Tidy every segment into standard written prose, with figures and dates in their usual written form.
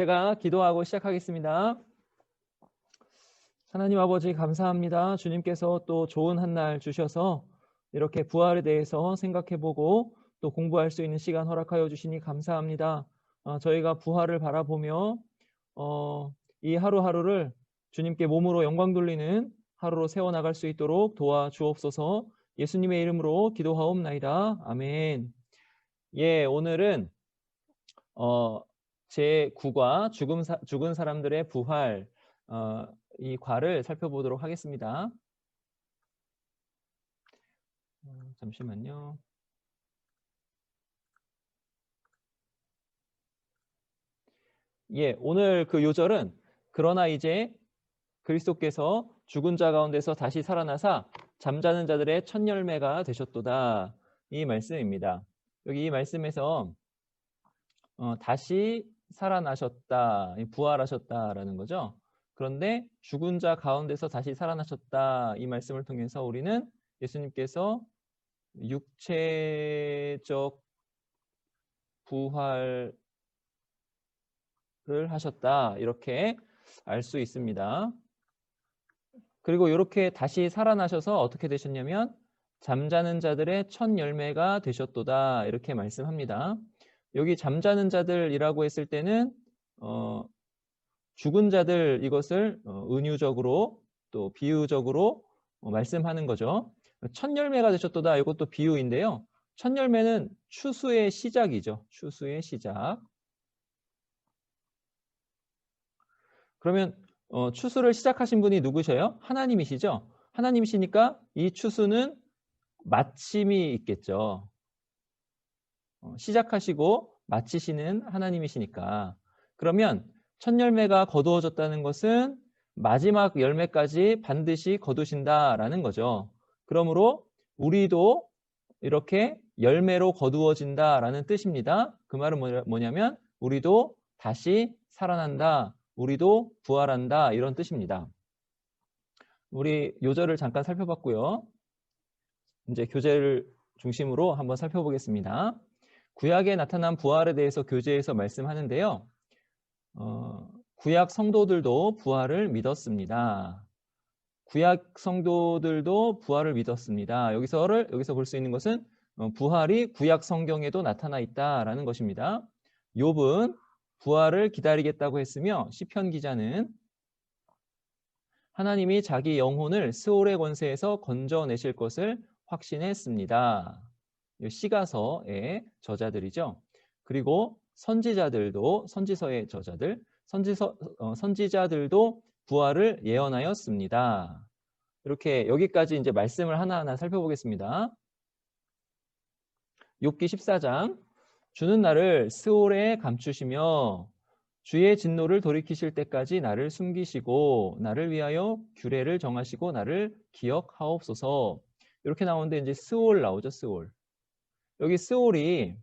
제가 기도하고 시작하겠습니다. 하나님 아버지 감사합니다. 주님께서 또 좋은 한 날 주셔서 이렇게 부활에 대해서 생각해보고 또 공부할 수 있는 시간 허락하여 주시니 감사합니다. 저희가 부활을 바라보며 이 하루하루를 주님께 몸으로 영광 돌리는 하루로 세워나갈 수 있도록 도와주옵소서. 예수님의 이름으로 기도하옵나이다. 아멘. 예, 오늘은 제9과 죽은 사람들의 부활, 이 과를 살펴보도록 하겠습니다. 잠시만요. 예, 오늘 그 요절은 그러나 이제 그리스도께서 죽은 자 가운데서 다시 살아나사 잠자는 자들의 첫 열매가 되셨도다. 이 말씀입니다. 여기 이 말씀에서 다시 살아나셨다, 부활하셨다라는 거죠. 그런데 죽은 자 가운데서 다시 살아나셨다, 이 말씀을 통해서 우리는 예수님께서 육체적 부활을 하셨다, 이렇게 알 수 있습니다. 그리고 이렇게 다시 살아나셔서 어떻게 되셨냐면 잠자는 자들의 첫 열매가 되셨도다, 이렇게 말씀합니다. 여기 잠자는 자들이라고 했을 때는 죽은 자들, 이것을 은유적으로 또 비유적으로 말씀하는 거죠. 첫 열매가 되셨도다, 이것도 비유인데요. 첫 열매는 추수의 시작이죠. 추수의 시작. 그러면 추수를 시작하신 분이 누구셔요? 하나님이시죠. 하나님이시니까 이 추수는 마침이 있겠죠. 시작하시고 마치시는 하나님이시니까. 그러면 첫 열매가 거두어졌다는 것은 마지막 열매까지 반드시 거두신다라는 거죠. 그러므로 우리도 이렇게 열매로 거두어진다라는 뜻입니다. 그 말은 뭐냐면 우리도 다시 살아난다, 우리도 부활한다, 이런 뜻입니다. 우리 요절을 잠깐 살펴봤고요. 이제 교재를 중심으로 한번 살펴보겠습니다. 구약에 나타난 부활에 대해서 교재에서 말씀하는데요. 구약 성도들도 부활을 믿었습니다. 구약 성도들도 부활을 믿었습니다. 여기서 볼 수 있는 것은 부활이 구약 성경에도 나타나 있다라는 것입니다. 욥은 부활을 기다리겠다고 했으며 시편 기자는 하나님이 자기 영혼을 스올의 권세에서 건져내실 것을 확신했습니다. 시가서의 저자들이죠. 그리고 선지자들도, 선지서의 저자들, 선지자들도 부활을 예언하였습니다. 이렇게 여기까지 이제 말씀을 하나하나 살펴보겠습니다. 욥기 14장. 주는 나를 스올에 감추시며 주의 진노를 돌이키실 때까지 나를 숨기시고 나를 위하여 규례를 정하시고 나를 기억하옵소서. 이렇게 나오는데 이제 스올 나오죠, 스올. 여기 스올이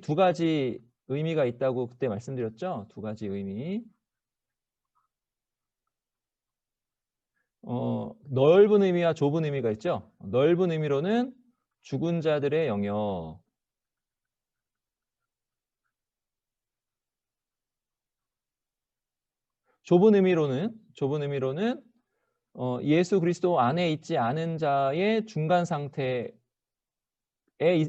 두 가지 의미가 있다고 그때 말씀드렸죠. 두 가지 의미. 넓은 의미와 좁은 의미가 있죠. 넓은 의미로는 죽은 자들의 영역. 좁은 의미로는 예수 그리스도 안에 있지 않은 자의 중간 상태에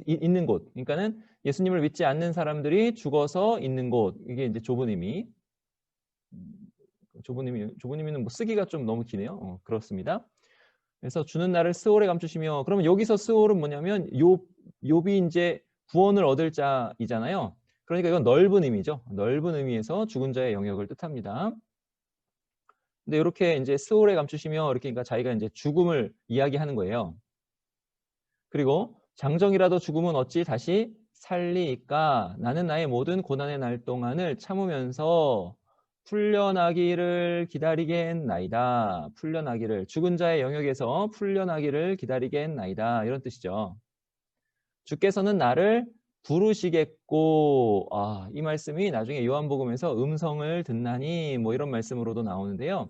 있는 곳. 그러니까는 예수님을 믿지 않는 사람들이 죽어서 있는 곳. 이게 이제 좁은 의미. 좁은 의미는 뭐 쓰기가 좀 너무 기네요. 그렇습니다. 그래서 주는 나를 스올에 감추시며, 그러면 여기서 스올은 뭐냐면 욥이 이제 구원을 얻을 자이잖아요. 그러니까 이건 넓은 의미죠. 넓은 의미에서 죽은 자의 영역을 뜻합니다. 근데 이렇게 이제 스올에 감추시며, 이렇게 그러니까 자기가 이제 죽음을 이야기하는 거예요. 그리고 장정이라도 죽음은 어찌 다시 살리이까? 나는 나의 모든 고난의 날 동안을 참으면서 풀려나기를 기다리겠나이다. 풀려나기를, 죽은 자의 영역에서 풀려나기를 기다리겠나이다, 이런 뜻이죠. 주께서는 나를 부르시겠고, 이 말씀이 나중에 요한복음에서 음성을 듣나니, 뭐 이런 말씀으로도 나오는데요.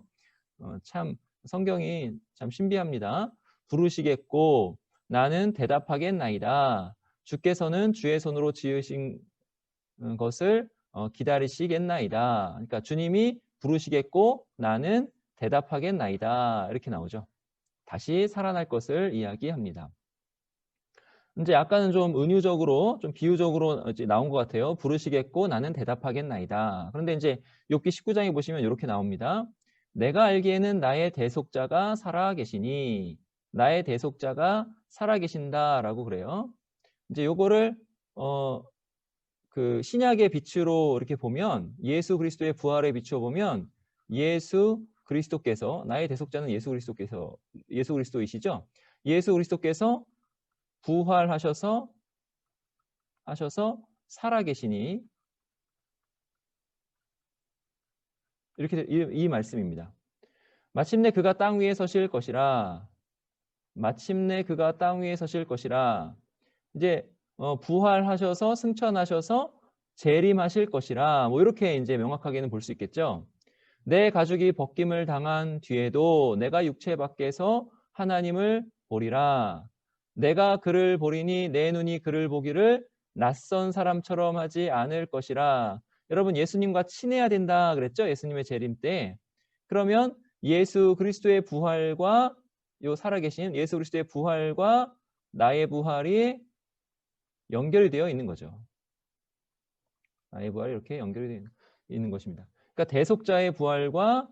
참 성경이 참 신비합니다. 부르시겠고 나는 대답하겠나이다. 주께서는 주의 손으로 지으신 것을 기다리시겠나이다. 그러니까 주님이 부르시겠고 나는 대답하겠나이다. 이렇게 나오죠. 다시 살아날 것을 이야기합니다. 이제 약간은 좀 은유적으로, 좀 비유적으로 이제 나온 것 같아요. 부르시겠고 나는 대답하겠나이다. 그런데 이제 욥기 19장에 보시면 이렇게 나옵니다. 내가 알기에는 나의 대속자가 살아계시니 나의 대속자가 살아계신다라고 그래요. 이제 요거를 그 신약의 빛으로 이렇게 보면 예수 그리스도의 부활에 비추어 보면 예수 그리스도께서 나의 대속자는 예수 그리스도이시죠? 예수 그리스도께서 부활하셔서 살아계시니 이렇게 이 말씀입니다. 마침내 그가 땅 위에 서실 것이라. 마침내 그가 땅 위에 서실 것이라. 이제 부활하셔서 승천하셔서 재림하실 것이라. 뭐 이렇게 이제 명확하게는 볼 수 있겠죠. 내 가죽이 벗김을 당한 뒤에도 내가 육체 밖에서 하나님을 보리라. 내가 그를 보리니 내 눈이 그를 보기를 낯선 사람처럼 하지 않을 것이라. 여러분 예수님과 친해야 된다 그랬죠? 예수님의 재림 때. 그러면 예수 그리스도의 부활과 요 살아계신 예수 그리스도의 부활과 나의 부활이 연결이 되어 있는 거죠. 나의 부활이 이렇게 연결이 되어 있는 것입니다. 그러니까 대속자의 부활과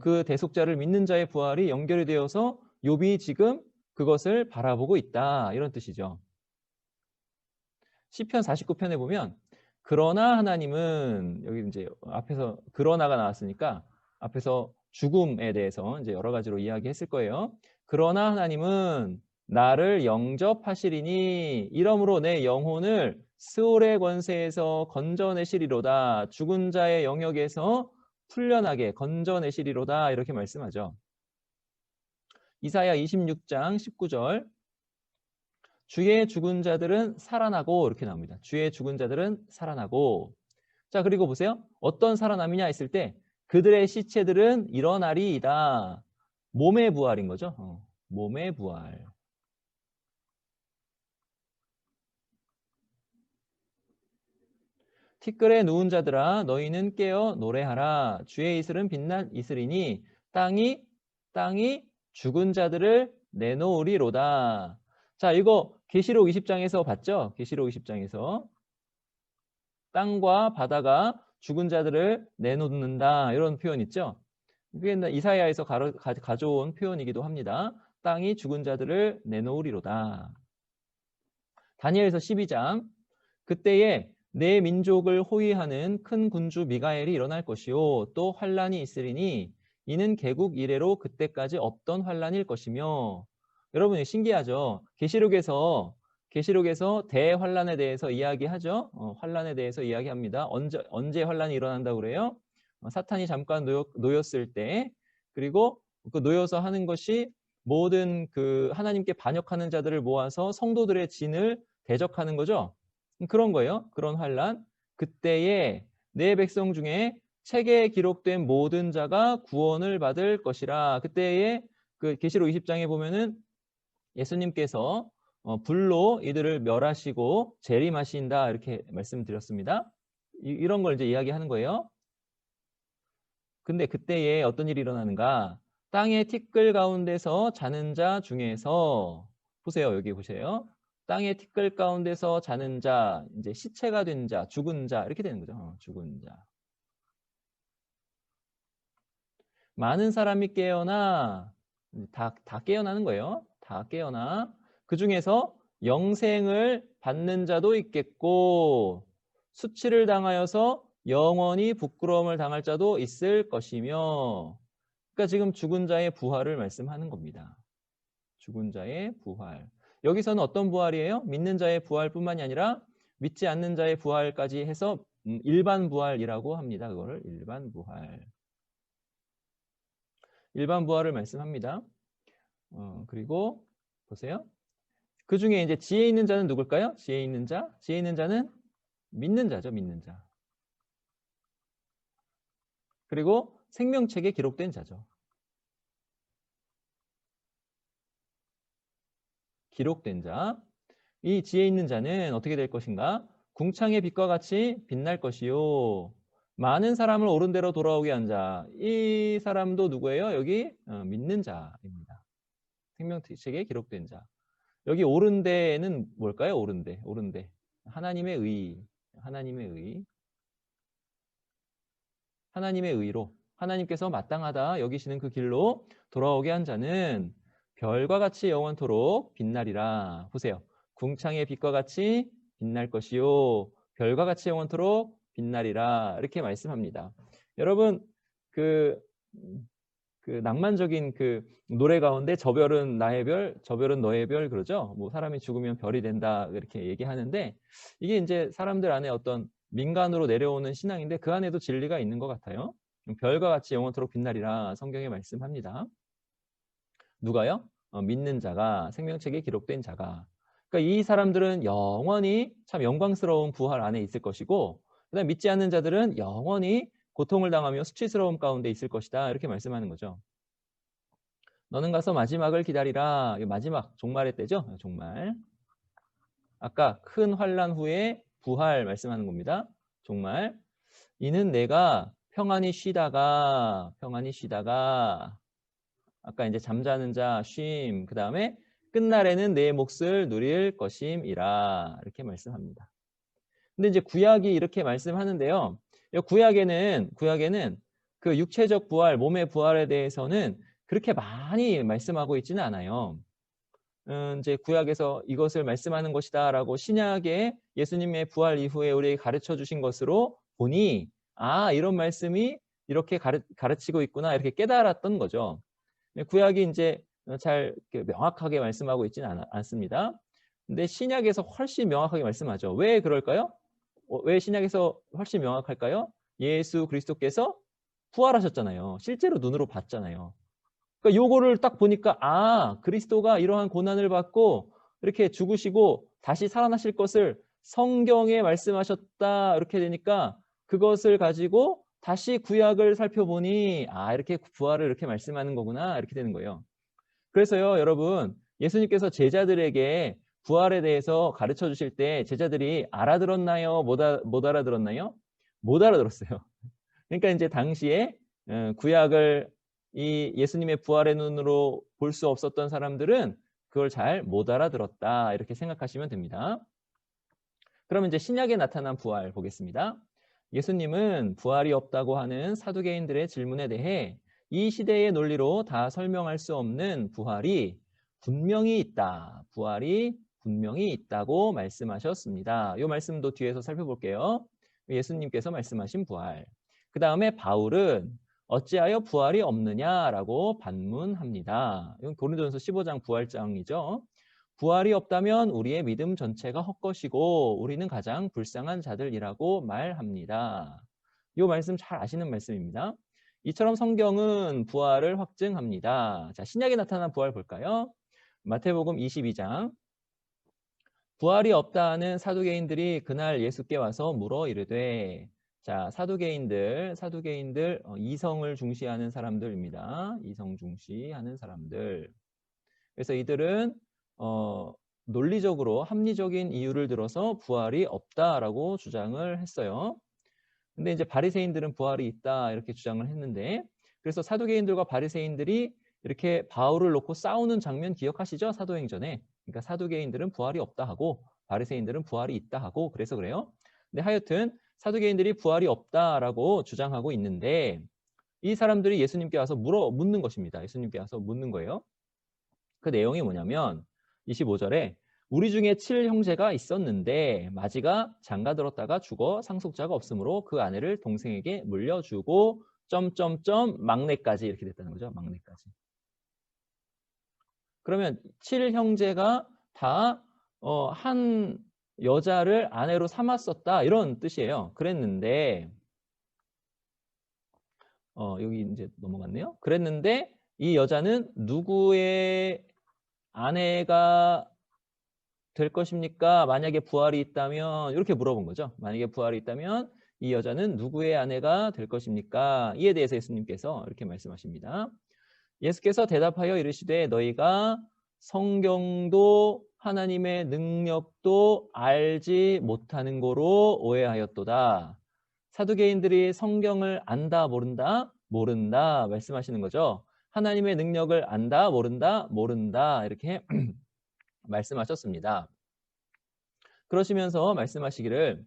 그 대속자를 믿는 자의 부활이 연결이 되어서 욥이 지금 그것을 바라보고 있다. 이런 뜻이죠. 시편 49편에 보면 그러나 하나님은 여기 이제 앞에서 그러나가 나왔으니까 앞에서 죽음에 대해서 이제 여러 가지로 이야기했을 거예요. 그러나 하나님은 나를 영접하시리니 이러므로 내 영혼을 스올의 권세에서 건져내시리로다. 죽은 자의 영역에서 풀려나게 건져내시리로다. 이렇게 말씀하죠. 이사야 26장 19절 주의 죽은 자들은 살아나고 이렇게 나옵니다. 주의 죽은 자들은 살아나고. 자, 그리고 보세요. 어떤 살아남이냐 했을 때 그들의 시체들은 일어나리이다. 몸의 부활인 거죠. 몸의 부활. 티끌에 누운 자들아 너희는 깨어 노래하라. 주의 이슬은 빛난 이슬이니 땅이 죽은 자들을 내놓으리로다. 자, 이거 계시록 20장에서 봤죠? 계시록 20장에서 땅과 바다가 죽은 자들을 내놓는다. 이런 표현 있죠? 이게 이사야에서 가져온 표현이기도 합니다. 땅이 죽은 자들을 내놓으리로다. 다니엘서 12장 그때에 내 민족을 호위하는 큰 군주 미가엘이 일어날 것이요 또 환란이 있으리니 이는 개국 이래로 그때까지 없던 환란일 것이며. 여러분 신기하죠? 계시록에서 대환란에 대해서 이야기하죠. 환란에 대해서 이야기합니다. 언제 환란이 일어난다고 그래요? 사탄이 잠깐 놓였을 때, 그리고 그 놓여서 하는 것이 모든 그 하나님께 반역하는 자들을 모아서 성도들의 진을 대적하는 거죠. 그런 거예요. 그런 환란. 그때에 내 백성 중에 책에 기록된 모든 자가 구원을 받을 것이라. 그때에 그 계시록 20장에 보면은 예수님께서 불로 이들을 멸하시고 재림하신다 이렇게 말씀드렸습니다. 이런 걸 이제 이야기하는 거예요. 근데 그때에 어떤 일이 일어나는가? 땅의 티끌 가운데서 자는 자 중에서 보세요. 여기 보세요. 땅의 티끌 가운데서 자는 자, 이제 시체가 된 자, 죽은 자 이렇게 되는 거죠. 죽은 자. 많은 사람이 깨어나 다 깨어나는 거예요. 다 깨어나 그 중에서 영생을 받는 자도 있겠고 수치를 당하여서 영원히 부끄러움을 당할 자도 있을 것이며. 그러니까 지금 죽은 자의 부활을 말씀하는 겁니다. 죽은 자의 부활. 여기서는 어떤 부활이에요? 믿는 자의 부활뿐만이 아니라 믿지 않는 자의 부활까지 해서 일반 부활이라고 합니다. 그거를 일반 부활. 일반 부활을 말씀합니다. 그리고 보세요. 그 중에 이제 지혜 있는 자는 누굴까요? 지혜 있는 자. 지혜 있는 자는 믿는 자죠. 믿는 자. 그리고 생명책에 기록된 자죠. 기록된 자. 이 지혜 있는 자는 어떻게 될 것인가? 궁창의 빛과 같이 빛날 것이요. 많은 사람을 옳은 대로 돌아오게 한 자. 이 사람도 누구예요? 여기 믿는 자입니다. 생명책에 기록된 자. 여기 옳은 대는 뭘까요? 옳은 대. 옳은 대. 하나님의 의. 하나님의 의. 하나님의 의로 하나님께서 마땅하다 여기시는 그 길로 돌아오게 한 자는 별과 같이 영원토록 빛나리라. 보세요. 궁창의 빛과 같이 빛날 것이요. 별과 같이 영원토록 빛나리라. 이렇게 말씀합니다. 여러분 그, 그 낭만적인 그 노래 가운데 저 별은 나의 별, 저 별은 너의 별 그러죠. 뭐 사람이 죽으면 별이 된다 이렇게 얘기하는데 이게 이제 사람들 안에 어떤 민간으로 내려오는 신앙인데 그 안에도 진리가 있는 것 같아요. 별과 같이 영원토록 빛나리라 성경에 말씀합니다. 누가요? 믿는 자가 생명책에 기록된 자가. 그러니까 이 사람들은 영원히 참 영광스러운 부활 안에 있을 것이고 그다음 믿지 않는 자들은 영원히 고통을 당하며 수치스러움 가운데 있을 것이다. 이렇게 말씀하는 거죠. 너는 가서 마지막을 기다리라. 마지막 종말의 때죠. 종말. 아까 큰 환난 후에 부활 말씀하는 겁니다. 종말. 이는 내가 평안히 쉬다가 아까 이제 잠자는 자 쉼. 그다음에 끝날에는 내 몫을 누릴 것임이라. 이렇게 말씀합니다. 근데 이제 구약이 이렇게 말씀하는데요. 구약에는 그 육체적 부활, 몸의 부활에 대해서는 그렇게 많이 말씀하고 있지는 않아요. 이제 구약에서 이것을 말씀하는 것이다라고 신약에 예수님의 부활 이후에 우리에게 가르쳐 주신 것으로 보니 이런 말씀이 이렇게 가르치고 있구나 이렇게 깨달았던 거죠. 구약이 이제 잘 명확하게 말씀하고 있지는 않습니다. 근데 신약에서 훨씬 명확하게 말씀하죠. 왜 그럴까요? 왜 신약에서 훨씬 명확할까요? 예수 그리스도께서 부활하셨잖아요. 실제로 눈으로 봤잖아요. 그러니까 요거를 딱 보니까 그리스도가 이러한 고난을 받고 이렇게 죽으시고 다시 살아나실 것을 성경에 말씀하셨다 이렇게 되니까 그것을 가지고 다시 구약을 살펴보니 이렇게 부활을 이렇게 말씀하는 거구나 이렇게 되는 거예요. 그래서요 여러분 예수님께서 제자들에게 부활에 대해서 가르쳐 주실 때 제자들이 알아들었나요? 못 알아들었나요? 못 알아들었어요. 그러니까 이제 당시에 구약을 이 예수님의 부활의 눈으로 볼 수 없었던 사람들은 그걸 잘 못 알아들었다 이렇게 생각하시면 됩니다. 그러면 이제 신약에 나타난 부활 보겠습니다. 예수님은 부활이 없다고 하는 사두개인들의 질문에 대해 이 시대의 논리로 다 설명할 수 없는 부활이 분명히 있다. 부활이 분명히 있다고 말씀하셨습니다. 이 말씀도 뒤에서 살펴볼게요. 예수님께서 말씀하신 부활. 그 다음에 바울은 어찌하여 부활이 없느냐라고 반문합니다. 이건 고린도전서 15장 부활장이죠. 부활이 없다면 우리의 믿음 전체가 헛것이고 우리는 가장 불쌍한 자들이라고 말합니다. 이 말씀 잘 아시는 말씀입니다. 이처럼 성경은 부활을 확증합니다. 자, 신약에 나타난 부활 볼까요? 마태복음 22장. 부활이 없다는 사두개인들이 그날 예수께 와서 물어 이르되 자, 사두개인들 이성을 중시하는 사람들입니다. 이성 중시하는 사람들. 그래서 이들은 논리적으로 합리적인 이유를 들어서 부활이 없다라고 주장을 했어요. 근데 이제 바리새인들은 부활이 있다 이렇게 주장을 했는데 그래서 사두개인들과 바리새인들이 이렇게 바울을 놓고 싸우는 장면 기억하시죠? 사도행전에. 그러니까 사두개인들은 부활이 없다 하고 바리새인들은 부활이 있다 하고 그래서 그래요. 근데 하여튼 사두개인들이 부활이 없다라고 주장하고 있는데 이 사람들이 예수님께 와서 묻는 것입니다. 예수님께 와서 묻는 거예요. 그 내용이 뭐냐면 25절에 우리 중에 7형제가 있었는데 마지가 장가들었다가 죽어 상속자가 없으므로 그 아내를 동생에게 물려주고 막내까지 이렇게 됐다는 거죠. 막내까지. 그러면 7형제가 다 한 여자를 아내로 삼았었다 이런 뜻이에요. 그랬는데 여기 이제 넘어갔네요. 그랬는데 이 여자는 누구의 아내가 될 것입니까? 만약에 부활이 있다면 이렇게 물어본 거죠. 만약에 부활이 있다면 이 여자는 누구의 아내가 될 것입니까? 이에 대해서 예수님께서 이렇게 말씀하십니다. 예수께서 대답하여 이르시되 너희가 성경도 하나님의 능력도 알지 못하는 거로 오해하였도다. 사두개인들이 성경을 안다, 모른다? 모른다 말씀하시는 거죠. 하나님의 능력을 안다, 모른다? 모른다 이렇게 말씀하셨습니다. 그러시면서 말씀하시기를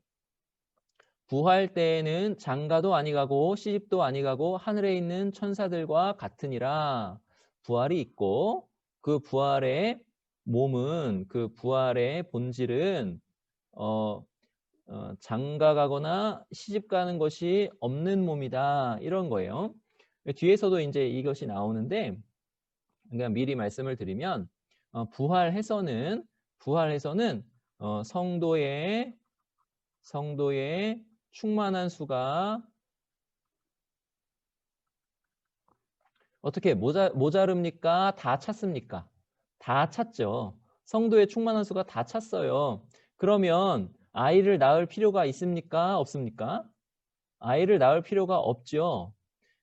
부활 때에는 장가도 아니가고 시집도 아니가고 하늘에 있는 천사들과 같으니라. 부활이 있고 그 부활의 몸은 그 부활의 본질은 장가 가거나 시집 가는 것이 없는 몸이다 이런 거예요. 뒤에서도 이제 이것이 나오는데 그러니까 미리 말씀을 드리면 부활해서는 성도의 충만한 수가 어떻게 모자릅니까? 다 찼습니까? 다 찼죠. 성도의 충만한 수가 다 찼어요. 그러면 아이를 낳을 필요가 있습니까? 없습니까? 아이를 낳을 필요가 없죠.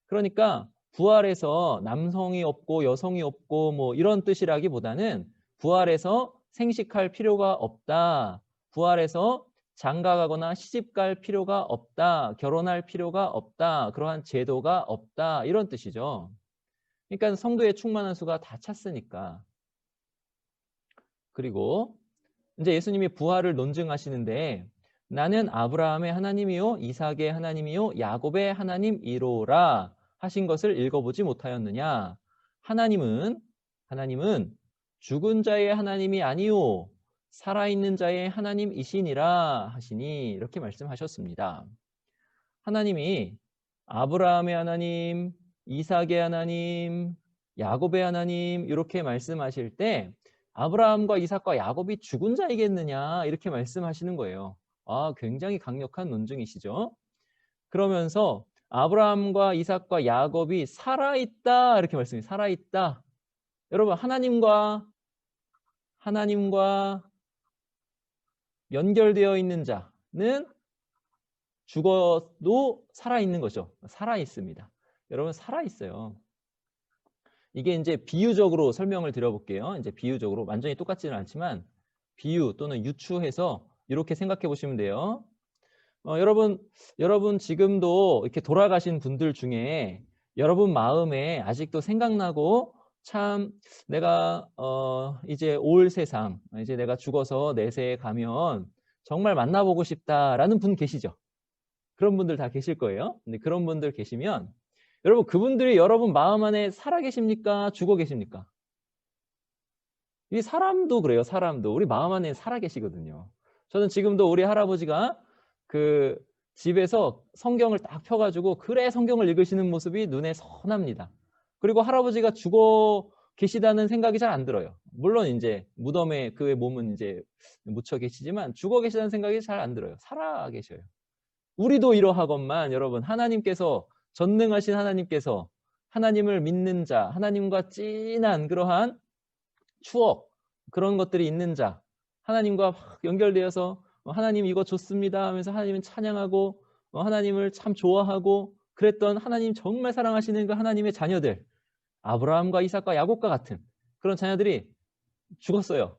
그러니까 부활해서 남성이 없고 여성이 없고 뭐 이런 뜻이라기보다는 부활해서 생식할 필요가 없다. 부활해서 장가가거나 시집갈 필요가 없다. 결혼할 필요가 없다. 그러한 제도가 없다. 이런 뜻이죠. 그러니까 성도의 충만한 수가 다 찼으니까. 그리고 이제 예수님이 부활을 논증하시는데 나는 아브라함의 하나님이요 이삭의 하나님이요 야곱의 하나님이로라 하신 것을 읽어보지 못하였느냐. 하나님은 죽은 자의 하나님이 아니요 살아있는 자의 하나님이시니라 하시니 이렇게 말씀하셨습니다. 하나님이 아브라함의 하나님, 이삭의 하나님, 야곱의 하나님 이렇게 말씀하실 때 아브라함과 이삭과 야곱이 죽은 자이겠느냐 이렇게 말씀하시는 거예요. 아, 굉장히 강력한 논증이시죠. 그러면서 아브라함과 이삭과 야곱이 살아있다 이렇게 말씀해요. 살아있다. 여러분 하나님과 연결되어 있는 자는 죽어도 살아있는 거죠. 살아있습니다. 여러분 살아있어요. 이게 이제 비유적으로 설명을 드려볼게요. 이제 비유적으로 완전히 똑같지는 않지만 비유 또는 유추해서 이렇게 생각해 보시면 돼요. 여러분 지금도 이렇게 돌아가신 분들 중에 여러분 마음에 아직도 생각나고 참 내가 이제 올 세상 이제 내가 죽어서 내세에 가면 정말 만나보고 싶다라는 분 계시죠? 그런 분들 다 계실 거예요. 근데 그런 분들 계시면 여러분 그분들이 여러분 마음 안에 살아 계십니까? 죽어 계십니까? 이 사람도 그래요. 사람도 우리 마음 안에 살아 계시거든요. 저는 지금도 우리 할아버지가 그 집에서 성경을 딱 펴가지고 그래 성경을 읽으시는 모습이 눈에 선합니다. 그리고 할아버지가 죽어 계시다는 생각이 잘 안 들어요. 물론 이제 무덤에 그의 몸은 이제 묻혀 계시지만 죽어 계시다는 생각이 잘 안 들어요. 살아 계셔요. 우리도 이러하건만 여러분 하나님께서 전능하신 하나님께서 하나님을 믿는 자, 하나님과 진한 그러한 추억 그런 것들이 있는 자, 하나님과 막 연결되어서 하나님 이거 좋습니다 하면서 하나님은 찬양하고 하나님을 참 좋아하고 그랬던 하나님 정말 사랑하시는 그 하나님의 자녀들, 아브라함과 이삭과 야곱과 같은 그런 자녀들이 죽었어요.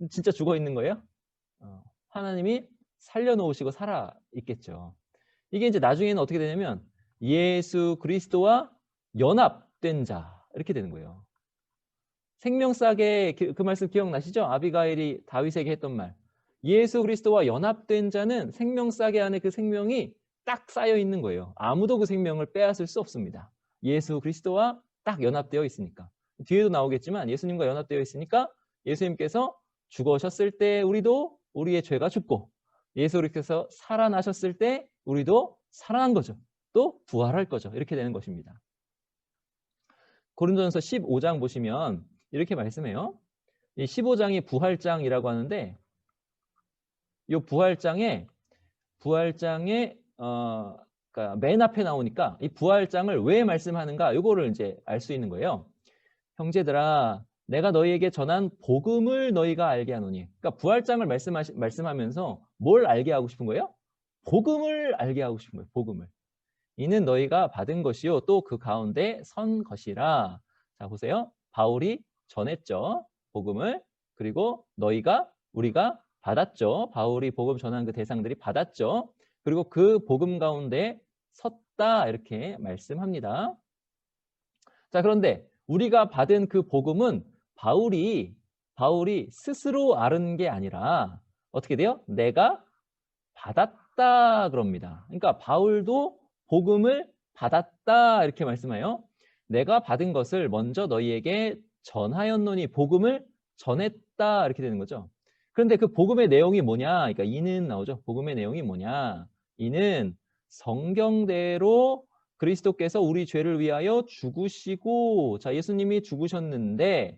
진짜 죽어 있는 거예요? 하나님이 살려놓으시고 살아 있겠죠. 이게 이제 나중에는 어떻게 되냐면 예수 그리스도와 연합된 자 이렇게 되는 거예요. 생명싸게 그 말씀 기억나시죠? 아비가일이 다윗에게 했던 말. 예수 그리스도와 연합된 자는 생명싸게 안에 그 생명이 딱 쌓여 있는 거예요. 아무도 그 생명을 빼앗을 수 없습니다. 예수 그리스도와 딱 연합되어 있으니까. 뒤에도 나오겠지만 예수님과 연합되어 있으니까 예수님께서 죽으셨을 때 우리도 우리의 죄가 죽고 예수님께서 살아나셨을 때 우리도 살아난 거죠. 또 부활할 거죠. 이렇게 되는 것입니다. 고린도전서 15장 보시면 이렇게 말씀해요. 이 15장이 부활장이라고 하는데 이 부활장에 그러니까 맨 앞에 나오니까 이 부활장을 왜 말씀하는가 이거를 이제 알 수 있는 거예요. 형제들아 내가 너희에게 전한 복음을 너희가 알게 하노니. 그러니까 부활장을 말씀하면서 뭘 알게 하고 싶은 거예요? 복음을 알게 하고 싶은 거예요. 복음을. 이는 너희가 받은 것이요 또 그 가운데 선 것이라. 자 보세요. 바울이 전했죠. 복음을. 그리고 우리가 받았죠. 바울이 복음 전한 그 대상들이 받았죠. 그리고 그 복음 가운데 섰다 이렇게 말씀합니다. 자, 그런데 우리가 받은 그 복음은 바울이 스스로 앓은 게 아니라 어떻게 돼요? 내가 받았다 그럽니다. 그러니까 바울도 복음을 받았다 이렇게 말씀해요. 내가 받은 것을 먼저 너희에게 전하였노니 복음을 전했다 이렇게 되는 거죠. 그런데 그 복음의 내용이 뭐냐? 그러니까 이는 나오죠. 복음의 내용이 뭐냐? 이는 성경대로 그리스도께서 우리 죄를 위하여 죽으시고, 자, 예수님이 죽으셨는데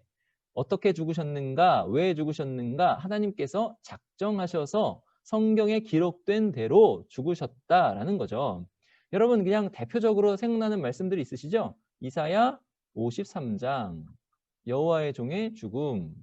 어떻게 죽으셨는가? 왜 죽으셨는가? 하나님께서 작정하셔서 성경에 기록된 대로 죽으셨다라는 거죠. 여러분 그냥 대표적으로 생각나는 말씀들이 있으시죠? 이사야 53장 여호와의 종의 죽음.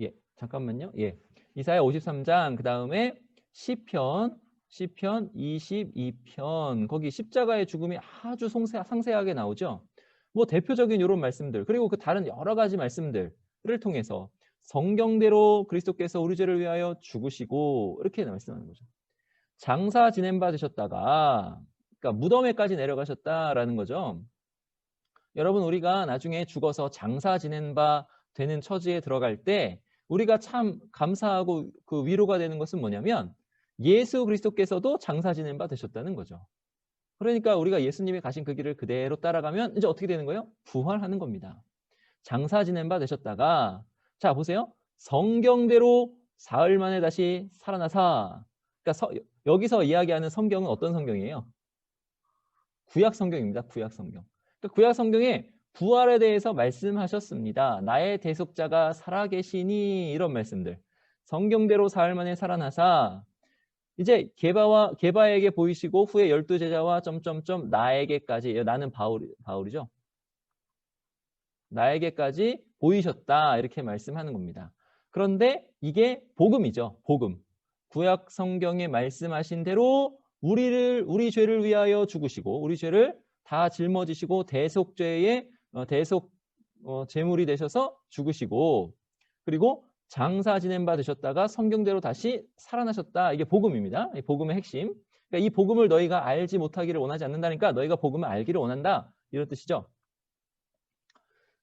예, 잠깐만요. 예. 이사야 53장 그다음에 시편 22편 거기 십자가의 죽음이 아주 상세하게 나오죠. 뭐 대표적인 이런 말씀들 그리고 그 다른 여러 가지 말씀들을 통해서 성경대로 그리스도께서 우리 죄를 위하여 죽으시고 이렇게 말씀하는 거죠. 장사 지낸 바 되셨다가 그러니까 무덤에까지 내려가셨다라는 거죠. 여러분 우리가 나중에 죽어서 장사 지낸 바 되는 처지에 들어갈 때 우리가 참 감사하고 그 위로가 되는 것은 뭐냐면 예수 그리스도께서도 장사 지낸 바 되셨다는 거죠. 그러니까 우리가 예수님이 가신 그 길을 그대로 따라가면 이제 어떻게 되는 거예요? 부활하는 겁니다. 장사 지낸 바 되셨다가 자 보세요. 성경대로 사흘 만에 다시 살아나사 그러니까 여기서 이야기하는 성경은 어떤 성경이에요? 구약 성경입니다. 구약 성경. 그러니까 구약 성경에 부활에 대해서 말씀하셨습니다. 나의 대속자가 살아계시니 이런 말씀들. 성경대로 사흘 만에 살아나사 이제 게바에게 보이시고 후에 12제자와 점점점 나에게까지 나는 바울이죠. 나에게까지 보이셨다 이렇게 말씀하는 겁니다. 그런데 이게 복음이죠. 복음. 구약 성경에 말씀하신 대로 우리 죄를 위하여 죽으시고 우리 죄를 다 짊어지시고 대속죄의 제물이 되셔서 죽으시고 그리고 장사 지낸 바 되셨다가 성경대로 다시 살아나셨다. 이게 복음입니다. 이 복음의 핵심. 그러니까 이 복음을 너희가 알지 못하기를 원하지 않는다니까 너희가 복음을 알기를 원한다. 이런 뜻이죠.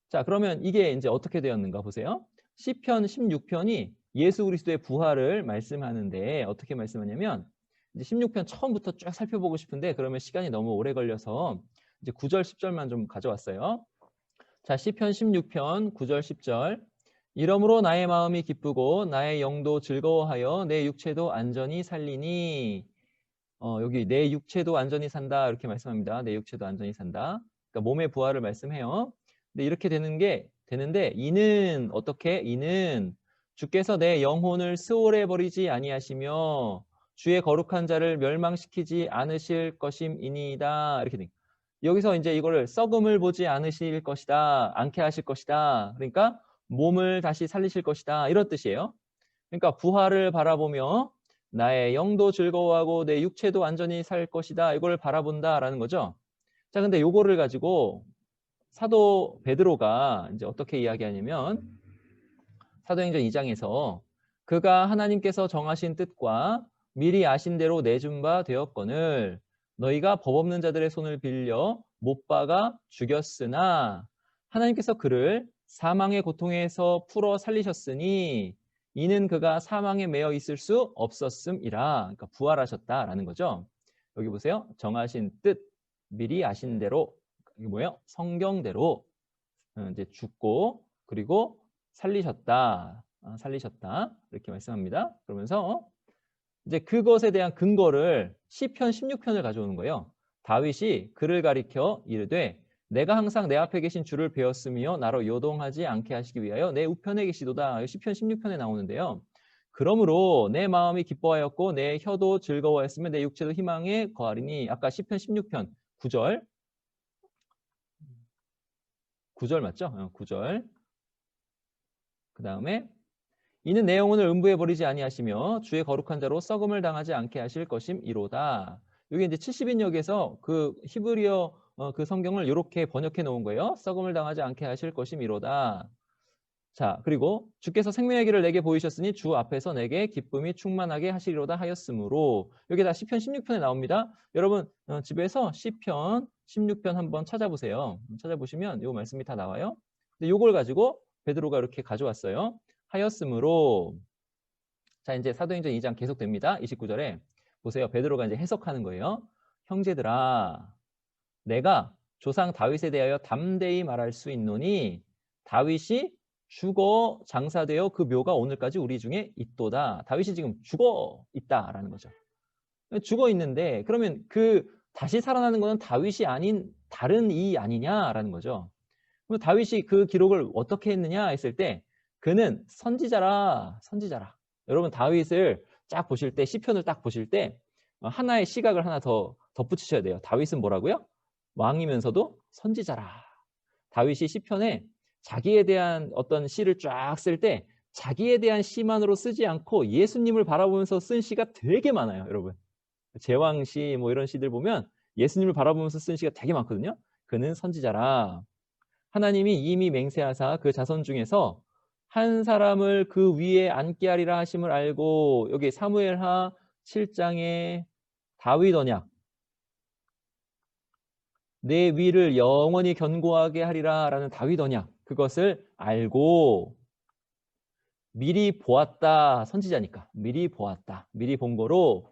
자, 그러면 이게 이제 어떻게 되었는가 보세요. 시편 16편이 예수 그리스도의 부활을 말씀하는데 어떻게 말씀하냐면 이제 16편 처음부터 쭉 살펴보고 싶은데 그러면 시간이 너무 오래 걸려서 이제 9절, 10절만 좀 가져왔어요. 자, 시편 16편 9절, 10절. 이러므로 나의 마음이 기쁘고 나의 영도 즐거워하여 내 육체도 안전히 살리니 여기 내 육체도 안전히 산다 이렇게 말씀합니다. 내 육체도 안전히 산다. 그러니까 몸의 부활을 말씀해요. 근데 이렇게 되는데 이는 어떻게? 이는 주께서 내 영혼을 수월해 버리지 아니하시며 주의 거룩한 자를 멸망시키지 않으실 것임이니이다. 이렇게 돼. 여기서 이제 이거를 썩음을 보지 않으실 것이다. 않게 하실 것이다. 그러니까 몸을 다시 살리실 것이다. 이런 뜻이에요. 그러니까 부활을 바라보며 나의 영도 즐거워하고 내 육체도 안전히 살 것이다. 이걸 바라본다라는 거죠. 자, 근데 요거를 가지고 사도 베드로가 이제 어떻게 이야기하냐면 사도행전 2장에서 그가 하나님께서 정하신 뜻과 미리 아신 대로 내준 바 되었거늘 너희가 법 없는 자들의 손을 빌려 못 박아 죽였으나 하나님께서 그를 사망의 고통에서 풀어 살리셨으니 이는 그가 사망에 매여 있을 수 없었음이라. 그러니까 부활하셨다라는 거죠. 여기 보세요. 정하신 뜻, 미리 아신 대로 이게 뭐예요? 성경대로 이제 죽고 그리고 살리셨다. 이렇게 말씀합니다. 그러면서 이제 그것에 대한 근거를 시편 16편을 가져오는 거예요. 다윗이 그를 가리켜 이르되 내가 항상 내 앞에 계신 주를 배웠으며 나로 요동하지 않게 하시기 위하여 내 우편에 계시도다. 시편 16편에 나오는데요. 그러므로 내 마음이 기뻐하였고 내 혀도 즐거워했으며 내 육체도 희망에 거하리니 아까 시편 16편 9절 맞죠? 9절. 그 다음에 이는 내 영혼을 음부에 버리지 아니하시며 주의 거룩한 자로 썩음을 당하지 않게 하실 것임이로다. 여기 이제 70인역에서 그 히브리어 그 성경을 이렇게 번역해 놓은 거예요. 썩음을 당하지 않게 하실 것이미로다. 자, 그리고 주께서 생명의 길을 내게 보이셨으니 주 앞에서 내게 기쁨이 충만하게 하시리로다 하였으므로 여기 다 시편 16편에 나옵니다. 여러분 집에서 시편 16편 한번 찾아보세요. 찾아보시면 이 말씀이 다 나와요. 근데 이걸 가지고 베드로가 이렇게 가져왔어요. 하였으므로 자, 이제 사도행전 2장 계속됩니다. 29절에 보세요. 베드로가 이제 해석하는 거예요. 형제들아, 내가 조상 다윗에 대하여 담대히 말할 수 있노니 다윗이 죽어 장사되어 그 묘가 오늘까지 우리 중에 있도다. 다윗이 지금 죽어 있다라는 거죠. 죽어 있는데 그러면 그 다시 살아나는 것은 다윗이 아닌 다른 이 아니냐라는 거죠. 그럼 다윗이 그 기록을 어떻게 했느냐 했을 때 그는 선지자라. 여러분 다윗을 쫙 보실 때 시편을 딱 보실 때 하나의 시각을 하나 더 덧붙이셔야 돼요. 다윗은 뭐라고요? 왕이면서도 선지자라. 다윗이 시편에 자기에 대한 어떤 시를 쫙 쓸 때 자기에 대한 시만으로 쓰지 않고 예수님을 바라보면서 쓴 시가 되게 많아요, 여러분. 제왕시 뭐 이런 시들 보면 예수님을 바라보면서 쓴 시가 되게 많거든요. 그는 선지자라. 하나님이 이미 맹세하사 그 자손 중에서 한 사람을 그 위에 앉게 하리라 하심을 알고 여기 사무엘하 7장에 다윗 언약 내 위를 영원히 견고하게 하리라 라는 다윗 언약 그것을 알고 미리 보았다. 선지자니까 미리 보았다. 미리 본 거로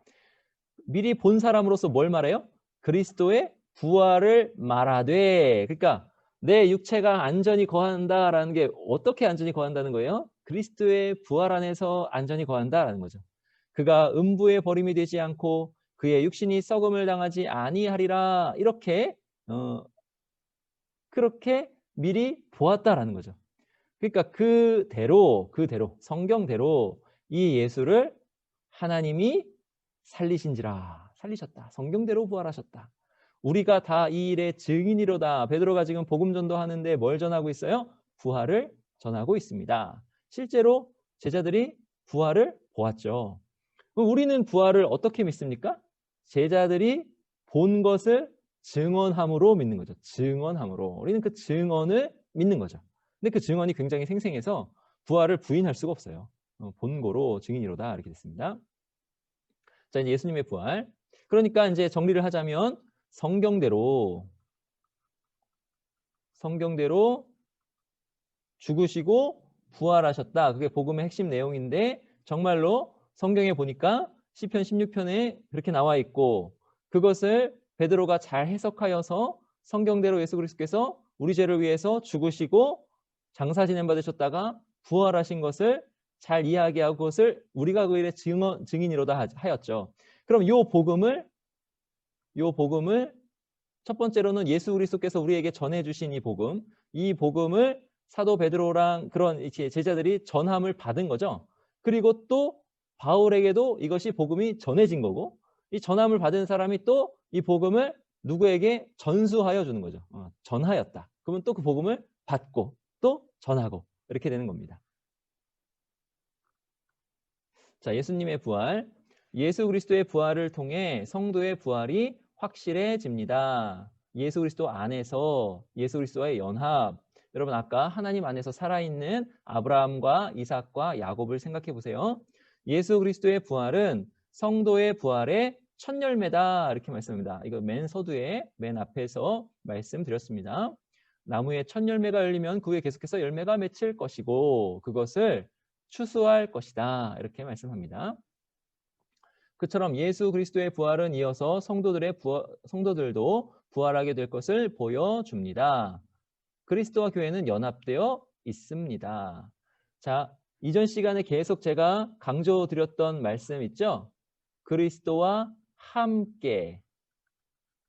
미리 본 사람으로서 뭘 말해요? 그리스도의 부활을 말하되 그러니까 내 육체가 안전히 거한다라는 게 어떻게 안전히 거한다는 거예요? 그리스도의 부활 안에서 안전히 거한다라는 거죠. 그가 음부의 버림이 되지 않고 그의 육신이 썩음을 당하지 아니하리라 이렇게 그렇게 미리 보았다라는 거죠. 그러니까 그대로 성경대로 이 예수를 하나님이 살리셨다. 성경대로 부활하셨다. 우리가 다 이 일의 증인이로다. 베드로가 지금 복음 전도하는데 뭘 전하고 있어요? 부활을 전하고 있습니다. 실제로 제자들이 부활을 보았죠. 우리는 부활을 어떻게 믿습니까? 제자들이 본 것을 증언함으로 믿는 거죠. 증언함으로. 우리는 그 증언을 믿는 거죠. 근데 그 증언이 굉장히 생생해서 부활을 부인할 수가 없어요. 본고로 증인이로다 이렇게 됐습니다. 자, 이제 예수님의 부활. 그러니까 이제 정리를 하자면 성경대로 죽으시고 부활하셨다. 그게 복음의 핵심 내용인데 정말로 성경에 보니까 시편 16편에 그렇게 나와 있고 그것을 베드로가 잘 해석하여서 성경대로 예수 그리스도께서 우리 죄를 위해서 죽으시고 장사 지냄 받으셨다가 부활하신 것을 잘 이해하게 하고 그것을 우리가 그 일의 증인이로다 하였죠. 그럼 이 복음을 첫 번째로는 예수 그리스도께서 우리에게 전해주신 이 복음을 사도 베드로랑 그런 제자들이 전함을 받은 거죠. 그리고 또 바울에게도 이것이 복음이 전해진 거고 이 전함을 받은 사람이 또 이 복음을 누구에게 전수하여 주는 거죠. 전하였다. 그러면 또 그 복음을 받고 또 전하고 이렇게 되는 겁니다. 자, 예수님의 부활. 예수 그리스도의 부활을 통해 성도의 부활이 확실해집니다. 예수 그리스도 안에서 예수 그리스도와의 연합. 여러분 아까 하나님 안에서 살아있는 아브라함과 이삭과 야곱을 생각해 보세요. 예수 그리스도의 부활은 성도의 부활의 첫 열매다 이렇게 말씀합니다. 이거 맨 서두에 맨 앞에서 말씀드렸습니다. 나무에 첫 열매가 열리면 그 후에 계속해서 열매가 맺힐 것이고 그것을 추수할 것이다 이렇게 말씀합니다. 그처럼 예수 그리스도의 부활은 이어서 성도들도 부활하게 될 것을 보여줍니다. 그리스도와 교회는 연합되어 있습니다. 자, 이전 시간에 계속 제가 강조드렸던 말씀 있죠? 그리스도와 함께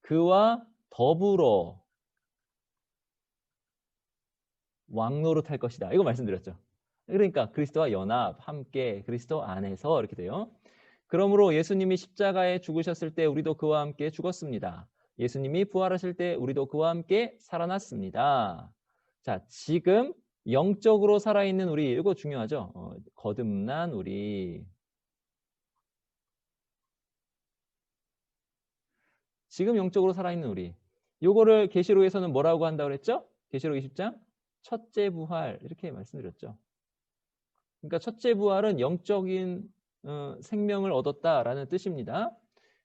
그와 더불어 왕노릇할 것이다. 이거 말씀드렸죠. 그러니까 그리스도와 연합, 함께 그리스도 안에서 이렇게 돼요. 그러므로 예수님이 십자가에 죽으셨을 때 우리도 그와 함께 죽었습니다. 예수님이 부활하실 때 우리도 그와 함께 살아났습니다. 자, 지금 영적으로 살아있는 우리, 이거 중요하죠. 거듭난 우리. 지금 영적으로 살아있는 우리. 요거를 계시록에서는 뭐라고 한다고 그랬죠? 계시록 20장 첫째 부활 이렇게 말씀드렸죠. 그러니까 첫째 부활은 영적인 생명을 얻었다라는 뜻입니다.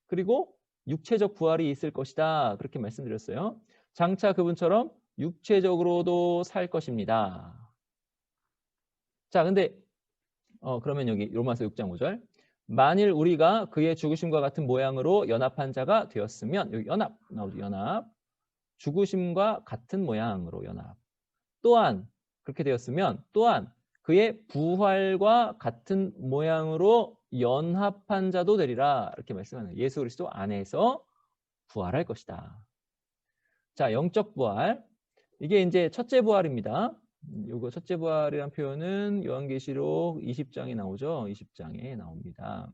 그리고 육체적 부활이 있을 것이다. 그렇게 말씀드렸어요. 장차 그분처럼 육체적으로도 살 것입니다. 자, 근데 그러면 여기 로마서 6장 5절. 만일 우리가 그의 죽으심과 같은 모양으로 연합한 자가 되었으면 여기 연합 나오죠. 연합. 죽으심과 같은 모양으로 연합. 또한 그렇게 되었으면 또한 그의 부활과 같은 모양으로 연합한 자도 되리라. 이렇게 말씀하는 예수 그리스도 안에서 부활할 것이다. 자, 영적 부활. 이게 이제 첫째 부활입니다. 요거 첫째 부활이란 표현은 요한계시록 20장에 나오죠. 20장에 나옵니다.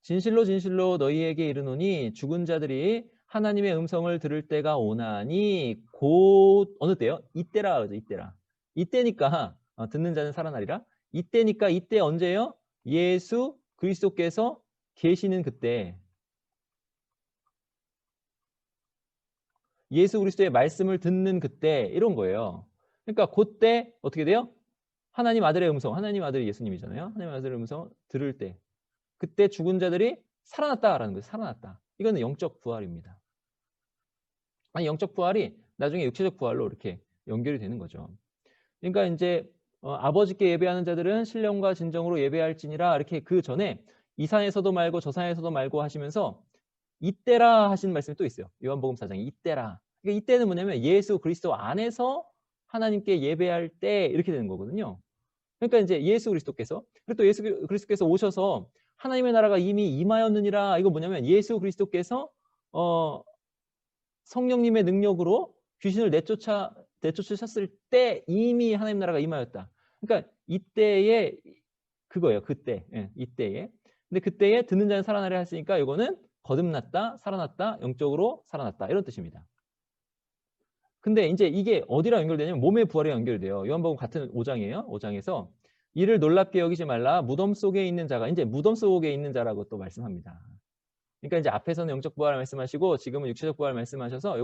진실로 진실로 너희에게 이르노니 죽은 자들이 하나님의 음성을 들을 때가 오나니 곧 어느 때요? 이때라 그러죠. 이때라. 이때니까 듣는 자는 살아나리라. 이때니까 이때 언제요? 예수 그리스도께서 계시는 그때. 예수 그리스도의 말씀을 듣는 그때 이런 거예요. 그러니까 그때 어떻게 돼요? 하나님 아들의 음성, 하나님 아들이 예수님이잖아요. 하나님 아들의 음성 들을 때 그때 죽은 자들이 살아났다라는 거예요. 살아났다. 이거는 영적 부활입니다. 아니 영적 부활이 나중에 육체적 부활로 이렇게 연결이 되는 거죠. 그러니까 이제 아버지께 예배하는 자들은 신령과 진정으로 예배할지니라 이렇게 그 전에 이 산에서도 말고 저 산에서도 말고 하시면서 이때라 하신 말씀이 또 있어요. 요한복음 4장에 이때라. 그러니까 이때는 뭐냐면 예수 그리스도 안에서 하나님께 예배할 때 이렇게 되는 거거든요. 그러니까 이제 예수 그리스도께서 그리고 또 예수 그리스도께서 오셔서 하나님의 나라가 이미 임하였느니라. 이거 뭐냐면 예수 그리스도께서 성령님의 능력으로 귀신을 내쫓으셨을 때 이미 하나님 나라가 임하였다. 그러니까 이때에 그거예요. 그때. 예, 이때에. 근데 그때에 듣는 자는 살아나려 했으니까 이거는 거듭났다, 살아났다, 영적으로 살아났다 이런 뜻입니다. 근데 이제 이게 어디랑 연결되냐면 몸의 부활에 연결돼요. 요한복음 같은 5장이에요. 5장에서 이를 놀랍게 여기지 말라. 무덤 속에 있는 자가 이제 무덤 속에 있는 자라고 또 말씀합니다. 그러니까 이제 앞에서는 영적 부활 말씀하시고 지금은 육체적 부활 말씀하셔서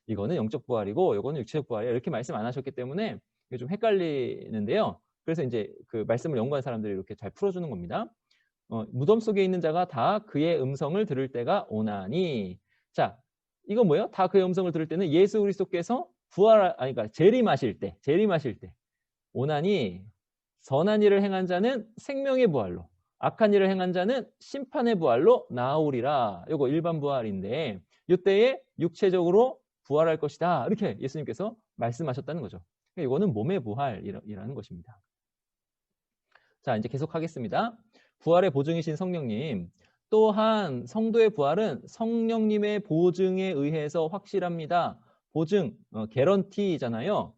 이거는 영적 부활이고 이거는 육체적 부활이야 이렇게 말씀 안 하셨기 때문에 이게 좀 헷갈리는데요. 그래서 이제 그 말씀을 연구한 사람들이 이렇게 잘 풀어주는 겁니다. 무덤 속에 있는 자가 다 그의 음성을 들을 때가 오나니. 자, 이건 뭐예요? 다 그의 음성을 들을 때는 예수 그리스도께서 그러니까 재림하실 때 오나니 선한 일을 행한 자는 생명의 부활로 악한 일을 행한 자는 심판의 부활로 나아오리라. 이거 일반 부활인데 이때에 육체적으로 부활할 것이다. 이렇게 예수님께서 말씀하셨다는 거죠. 이거는 몸의 부활이라는 것입니다. 자, 이제 계속하겠습니다. 부활의 보증이신 성령님. 또한 성도의 부활은 성령님의 보증에 의해서 확실합니다. 보증, 개런티잖아요.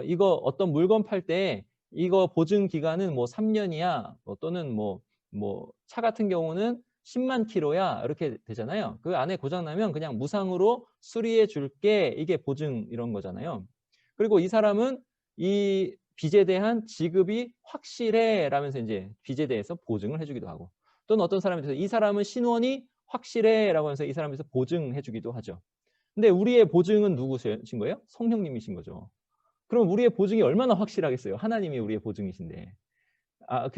이거 어떤 물건 팔 때 이거 보증 기간은 뭐 3년이야. 또는 차 같은 경우는 10만 킬로야. 이렇게 되잖아요. 그 안에 고장 나면 그냥 무상으로 수리해 줄게. 이게 보증 이런 거잖아요. 그리고 이 사람은 이 빚에 대한 지급이 확실해 라면서 이제 빚에 대해서 보증을 해주기도 하고 또는 어떤 사람에 대해서 이 사람은 신원이 확실해 라고 하면서 이 사람에 대해서 보증해 주기도 하죠. 근데 우리의 보증은 누구신 거예요? 성령님이신 거죠. 그럼 우리의 보증이 얼마나 확실하겠어요? 하나님이 우리의 보증이신데.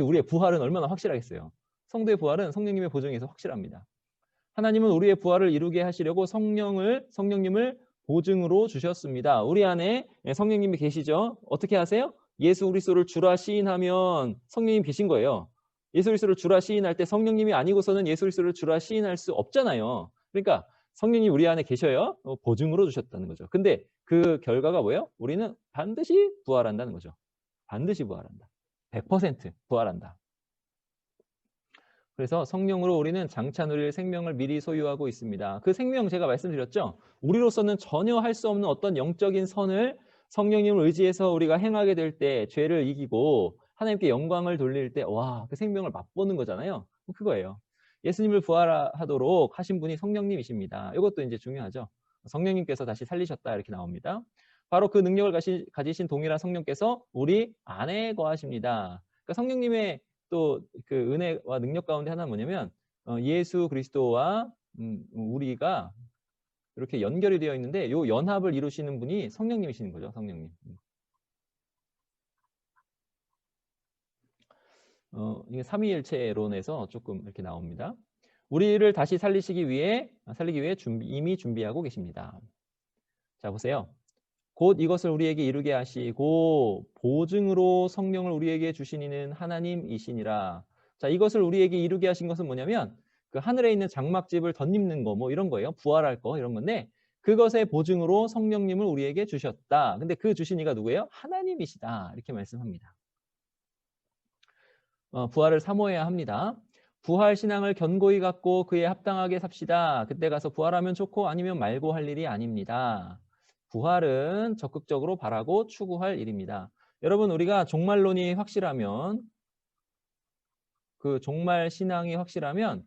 우리의 부활은 얼마나 확실하겠어요? 성도의 부활은 성령님의 보증에서 확실합니다. 하나님은 우리의 부활을 이루게 하시려고 성령님을 보증으로 주셨습니다. 우리 안에 성령님이 계시죠? 어떻게 하세요? 예수 그리스도를 주라 시인하면 성령님 계신 거예요. 예수 그리스도를 주라 시인할 때 성령님이 아니고서는 예수 그리스도를 주라 시인할 수 없잖아요. 그러니까 성령님이 우리 안에 계셔요. 보증으로 주셨다는 거죠. 근데 그 결과가 뭐예요? 우리는 반드시 부활한다는 거죠. 반드시 부활한다. 100% 부활한다. 그래서 성령으로 우리는 장차 누릴 생명을 미리 소유하고 있습니다. 그 생명 제가 말씀드렸죠. 우리로서는 전혀 할 수 없는 어떤 영적인 선을 성령님을 의지해서 우리가 행하게 될 때 죄를 이기고 하나님께 영광을 돌릴 때 와, 그 생명을 맛보는 거잖아요. 그거예요. 예수님을 부활하도록 하신 분이 성령님이십니다. 이것도 이제 중요하죠. 성령님께서 다시 살리셨다 이렇게 나옵니다. 바로 그 능력을 가지신 동일한 성령께서 우리 안에 거하십니다. 그러니까 성령님의 또 그 은혜와 능력 가운데 하나는 뭐냐면 예수 그리스도와 우리가 이렇게 연결이 되어 있는데 요 연합을 이루시는 분이 성령님이시는 거죠. 성령님. 이게 삼위일체론에서 조금 이렇게 나옵니다. 우리를 다시 살리기 위해 이미 준비하고 계십니다. 자, 보세요. 곧 이것을 우리에게 이루게 하시고 보증으로 성령을 우리에게 주신 이는 하나님이시니라. 자, 이것을 우리에게 이루게 하신 것은 뭐냐면 그 하늘에 있는 장막집을 덧입는 거 뭐 이런 거예요. 부활할 거 이런 건데 그것의 보증으로 성령님을 우리에게 주셨다. 근데 그 주신 이가 누구예요? 하나님이시다. 이렇게 말씀합니다. 부활을 사모해야 합니다. 부활 신앙을 견고히 갖고 그에 합당하게 삽시다. 그때 가서 부활하면 좋고 아니면 말고 할 일이 아닙니다. 부활은 적극적으로 바라고 추구할 일입니다. 여러분 우리가 종말론이 확실하면 그 종말 신앙이 확실하면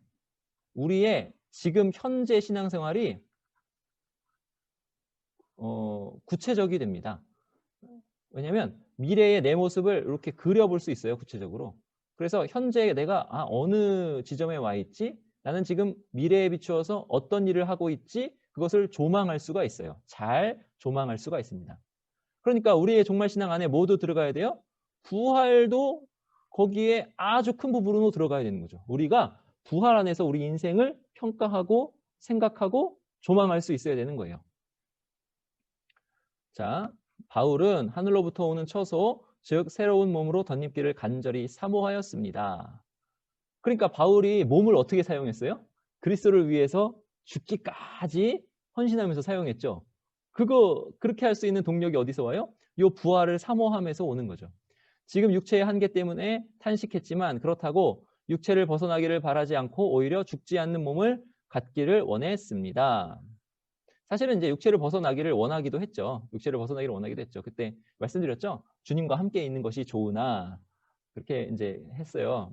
우리의 지금 현재 신앙생활이 구체적이 됩니다. 왜냐하면 미래의 내 모습을 이렇게 그려볼 수 있어요. 구체적으로. 그래서 현재 내가 어느 지점에 와 있지? 나는 지금 미래에 비추어서 어떤 일을 하고 있지? 그것을 조망할 수가 있어요. 잘 조망할 수가 있습니다. 그러니까 우리의 종말 신앙 안에 모두 들어가야 돼요. 부활도 거기에 아주 큰 부분으로 들어가야 되는 거죠. 우리가 부활 안에서 우리 인생을 평가하고 생각하고 조망할 수 있어야 되는 거예요. 자, 바울은 하늘로부터 오는 처소, 즉 새로운 몸으로 덧입기를 간절히 사모하였습니다. 그러니까 바울이 몸을 어떻게 사용했어요? 그리스도를 위해서 죽기까지 헌신하면서 사용했죠. 그렇게 할 수 있는 동력이 어디서 와요? 요 부활을 사모하면서 오는 거죠. 지금 육체의 한계 때문에 탄식했지만 그렇다고 육체를 벗어나기를 바라지 않고 오히려 죽지 않는 몸을 갖기를 원했습니다. 사실은 이제 육체를 벗어나기를 원하기도 했죠. 육체를 벗어나기를 원하기도 했죠. 그때 말씀드렸죠. 주님과 함께 있는 것이 좋으나 그렇게 이제 했어요.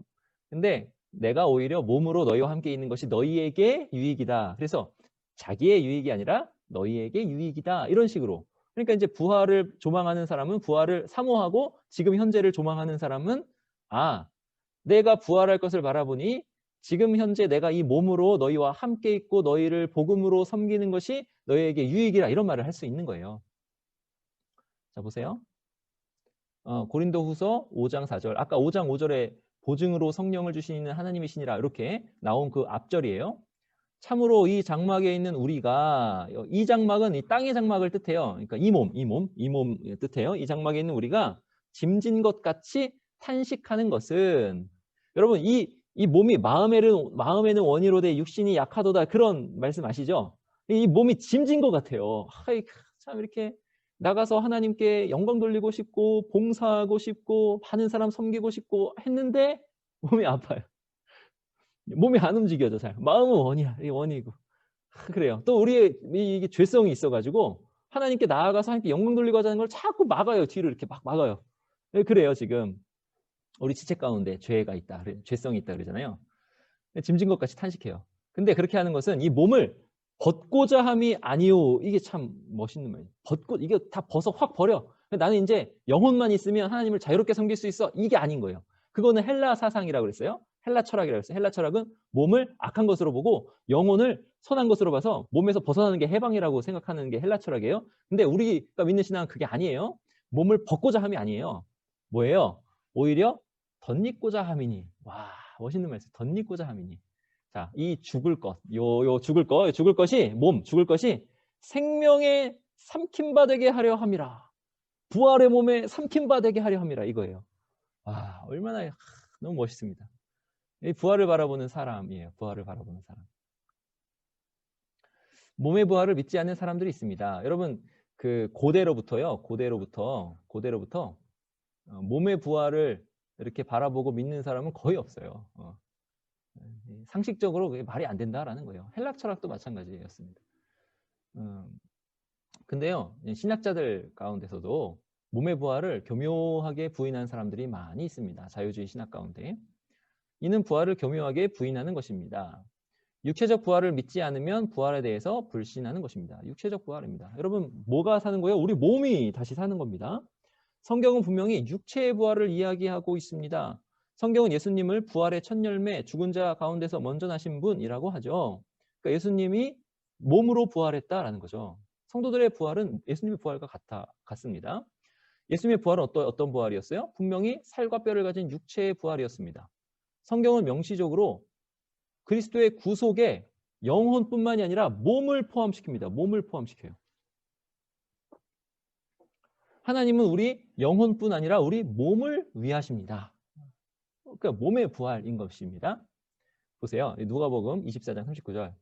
근데 내가 오히려 몸으로 너희와 함께 있는 것이 너희에게 유익이다. 그래서 자기의 유익이 아니라 너희에게 유익이다. 이런 식으로. 그러니까 이제 부활을 조망하는 사람은 부활을 사모하고 지금 현재를 조망하는 사람은 내가 부활할 것을 바라보니 지금 현재 내가 이 몸으로 너희와 함께 있고 너희를 복음으로 섬기는 것이 너희에게 유익이라 이런 말을 할 수 있는 거예요. 자, 보세요. 고린도후서 5장 4절. 아까 5장 5절에 보증으로 성령을 주시는 하나님이시니라 이렇게 나온 그 앞절이에요. 참으로 이 장막에 있는 우리가 이 장막은 이 땅의 장막을 뜻해요. 그러니까 이 몸 뜻해요. 이 장막에 있는 우리가 짐진 것 같이 탄식하는 것은 여러분 이 몸이 마음에는 원이로 돼 육신이 약하도다 그런 말씀 아시죠? 이 몸이 짐진 것 같아요. 참 이렇게 나가서 하나님께 영광 돌리고 싶고 봉사하고 싶고 많은 사람 섬기고 싶고 했는데 몸이 아파요. 몸이 안 움직여져 잘. 마음은 원이야. 이 원이고. 그래요. 또 우리의 이게 죄성이 있어가지고 하나님께 나아가서 하나님께 영광 돌리고 하자는 걸 자꾸 막아요. 뒤로 이렇게 막 막아요. 그래요 지금. 우리 지체 가운데 죄가 있다. 죄성이 있다 그러잖아요. 짐진 것 같이 탄식해요. 근데 그렇게 하는 것은 이 몸을 벗고자 함이 아니오. 이게 참 멋있는 말이에요. 이게 다 확 버려. 나는 이제 영혼만 있으면 하나님을 자유롭게 섬길 수 있어. 이게 아닌 거예요. 그거는 헬라 사상이라고 그랬어요. 헬라 철학이라고 했어요. 헬라 철학은 몸을 악한 것으로 보고 영혼을 선한 것으로 봐서 몸에서 벗어나는 게 해방이라고 생각하는 게 헬라 철학이에요. 근데 우리가 믿는 신앙은 그게 아니에요. 몸을 벗고자 함이 아니에요. 뭐예요? 오히려 덧입고자 함이니. 와, 멋있는 말씀. 덧입고자 함이니. 자, 이 죽을 것, 죽을 것이 생명에 삼킴바 되게 하려 함이라. 부활의 몸에 삼킴바 되게 하려 함이라. 이거예요. 와, 얼마나 너무 멋있습니다. 이 부활을 바라보는 사람이에요. 부활을 바라보는 사람. 몸의 부활을 믿지 않는 사람들이 있습니다. 여러분, 그 고대로부터 몸의 부활을 이렇게 바라보고 믿는 사람은 거의 없어요. 상식적으로 그게 말이 안 된다라는 거예요. 헬락 철학도 마찬가지였습니다. 근데요, 신학자들 가운데서도 몸의 부활을 교묘하게 부인하는 사람들이 많이 있습니다. 자유주의 신학 가운데. 이는 부활을 교묘하게 부인하는 것입니다. 육체적 부활을 믿지 않으면 부활에 대해서 불신하는 것입니다. 육체적 부활입니다. 여러분, 뭐가 사는 거예요? 우리 몸이 다시 사는 겁니다. 성경은 분명히 육체의 부활을 이야기하고 있습니다. 성경은 예수님을 부활의 첫 열매, 죽은 자 가운데서 먼저 나신 분이라고 하죠. 그러니까 예수님이 몸으로 부활했다라는 거죠. 성도들의 부활은 예수님의 부활과 같습니다. 예수님의 부활은 어떤 부활이었어요? 분명히 살과 뼈를 가진 육체의 부활이었습니다. 성경은 명시적으로 그리스도의 구속에 영혼뿐만이 아니라 몸을 포함시킵니다. 몸을 포함시켜요. 하나님은 우리 영혼뿐 아니라 우리 몸을 위하십니다. 그러니까 몸의 부활인 것입니다. 보세요. 누가복음 24장 39절.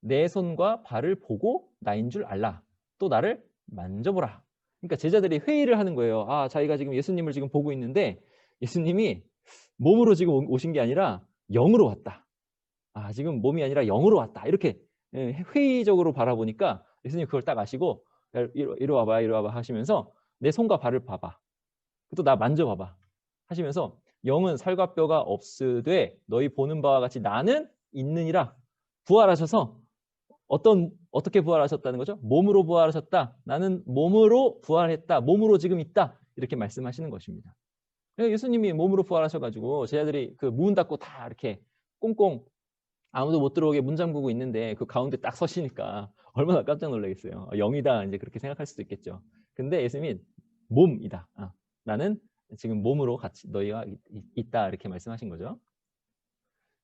내 손과 발을 보고 나인 줄 알라. 또 나를 만져보라. 그러니까 제자들이 회의를 하는 거예요. 아, 자기가 지금 예수님을 지금 보고 있는데 예수님이 몸으로 지금 오신 게 아니라 영으로 왔다. 아, 지금 몸이 아니라 영으로 왔다. 이렇게 회의적으로 바라보니까 예수님 그걸 딱 아시고 이리 와봐, 이리 와봐 하시면서 내 손과 발을 봐봐. 또 나 만져봐봐 하시면서 영은 살과 뼈가 없으되 너희 보는 바와 같이 나는 있느니라. 부활하셔서 어떻게 부활하셨다는 거죠? 몸으로 부활하셨다. 나는 몸으로 부활했다. 몸으로 지금 있다. 이렇게 말씀하시는 것입니다. 예수님이 몸으로 부활하셔가지고 제자들이 그 문 닫고 다 이렇게 꽁꽁 아무도 못 들어오게 문 잠그고 있는데 그 가운데 딱 서시니까 얼마나 깜짝 놀라겠어요. 영이다 이제 그렇게 생각할 수도 있겠죠. 근데 예수님이 몸이다. 나는 지금 몸으로 같이 너희가 있다 이렇게 말씀하신 거죠.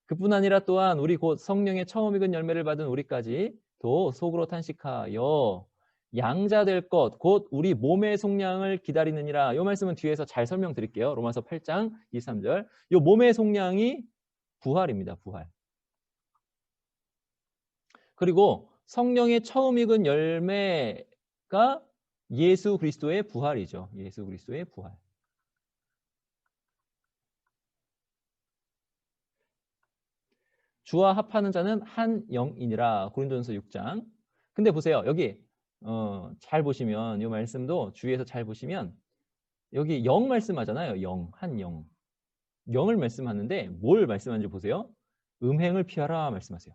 그뿐 아니라 또한 우리 곧 성령의 처음 익은 열매를 받은 우리까지 또 속으로 탄식하여 양자 될 것 곧 우리 몸의 속량을 기다리느니라. 이 말씀은 뒤에서 잘 설명드릴게요. 로마서 8장 23절. 이 몸의 속량이 부활입니다. 부활. 그리고 성령의 처음 익은 열매가 예수 그리스도의 부활이죠. 예수 그리스도의 부활. 주와 합하는 자는 한 영이니라. 고린도전서 6장. 근데 보세요. 여기 잘 보시면 이 말씀도 주위에서 잘 보시면 여기 영 말씀하잖아요. 영, 한 영. 영을 말씀하는데 뭘 말씀하는지 보세요. 음행을 피하라 말씀하세요.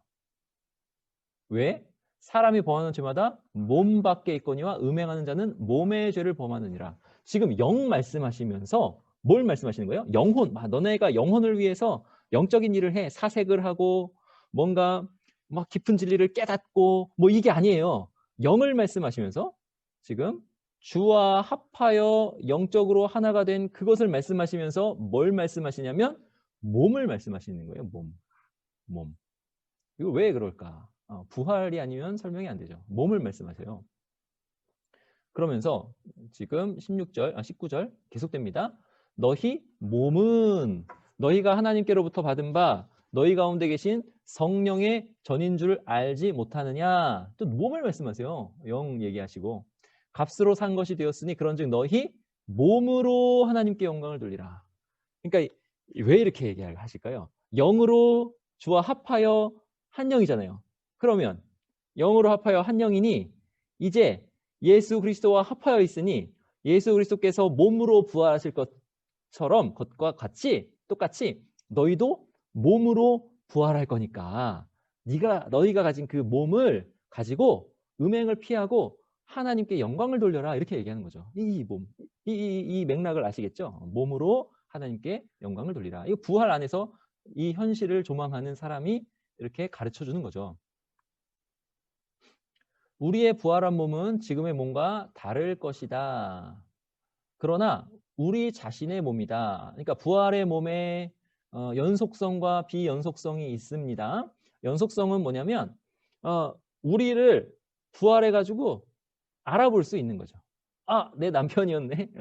왜? 사람이 범하는 죄마다 몸 밖에 있거니와 음행하는 자는 몸의 죄를 범하느니라. 지금 영 말씀하시면서 뭘 말씀하시는 거예요? 영혼. 너네가 영혼을 위해서 영적인 일을 해. 사색을 하고 뭔가 막 깊은 진리를 깨닫고 뭐 이게 아니에요. 영을 말씀하시면서 지금 주와 합하여 영적으로 하나가 된 그것을 말씀하시면서 뭘 말씀하시냐면 몸을 말씀하시는 거예요. 몸. 이거 왜 그럴까? 부활이 아니면 설명이 안 되죠. 몸을 말씀하세요. 그러면서 지금 19절 계속됩니다. 너희 몸은 너희가 하나님께로부터 받은 바 너희 가운데 계신 성령의 전인 줄 알지 못하느냐. 또 몸을 말씀하세요. 영 얘기하시고 값으로 산 것이 되었으니 그런즉 너희 몸으로 하나님께 영광을 돌리라. 그러니까 왜 이렇게 얘기하실까요? 영으로 주와 합하여 한 영이잖아요. 그러면 영으로 합하여 한 영이니 이제 예수 그리스도와 합하여 있으니 예수 그리스도께서 몸으로 부활하실 것처럼 것과 똑같이 너희도 몸으로 부활할 거니까 너희가 가진 그 몸을 가지고 음행을 피하고 하나님께 영광을 돌려라 이렇게 얘기하는 거죠. 이 맥락을 아시겠죠? 몸으로 하나님께 영광을 돌리라. 이 부활 안에서 이 현실을 조망하는 사람이 이렇게 가르쳐 주는 거죠. 우리의 부활한 몸은 지금의 몸과 다를 것이다. 그러나 우리 자신의 몸이다. 그러니까 부활의 몸에 연속성과 비연속성이 있습니다. 연속성은 뭐냐면 우리를 부활해가지고 알아볼 수 있는 거죠. 내 남편이었네.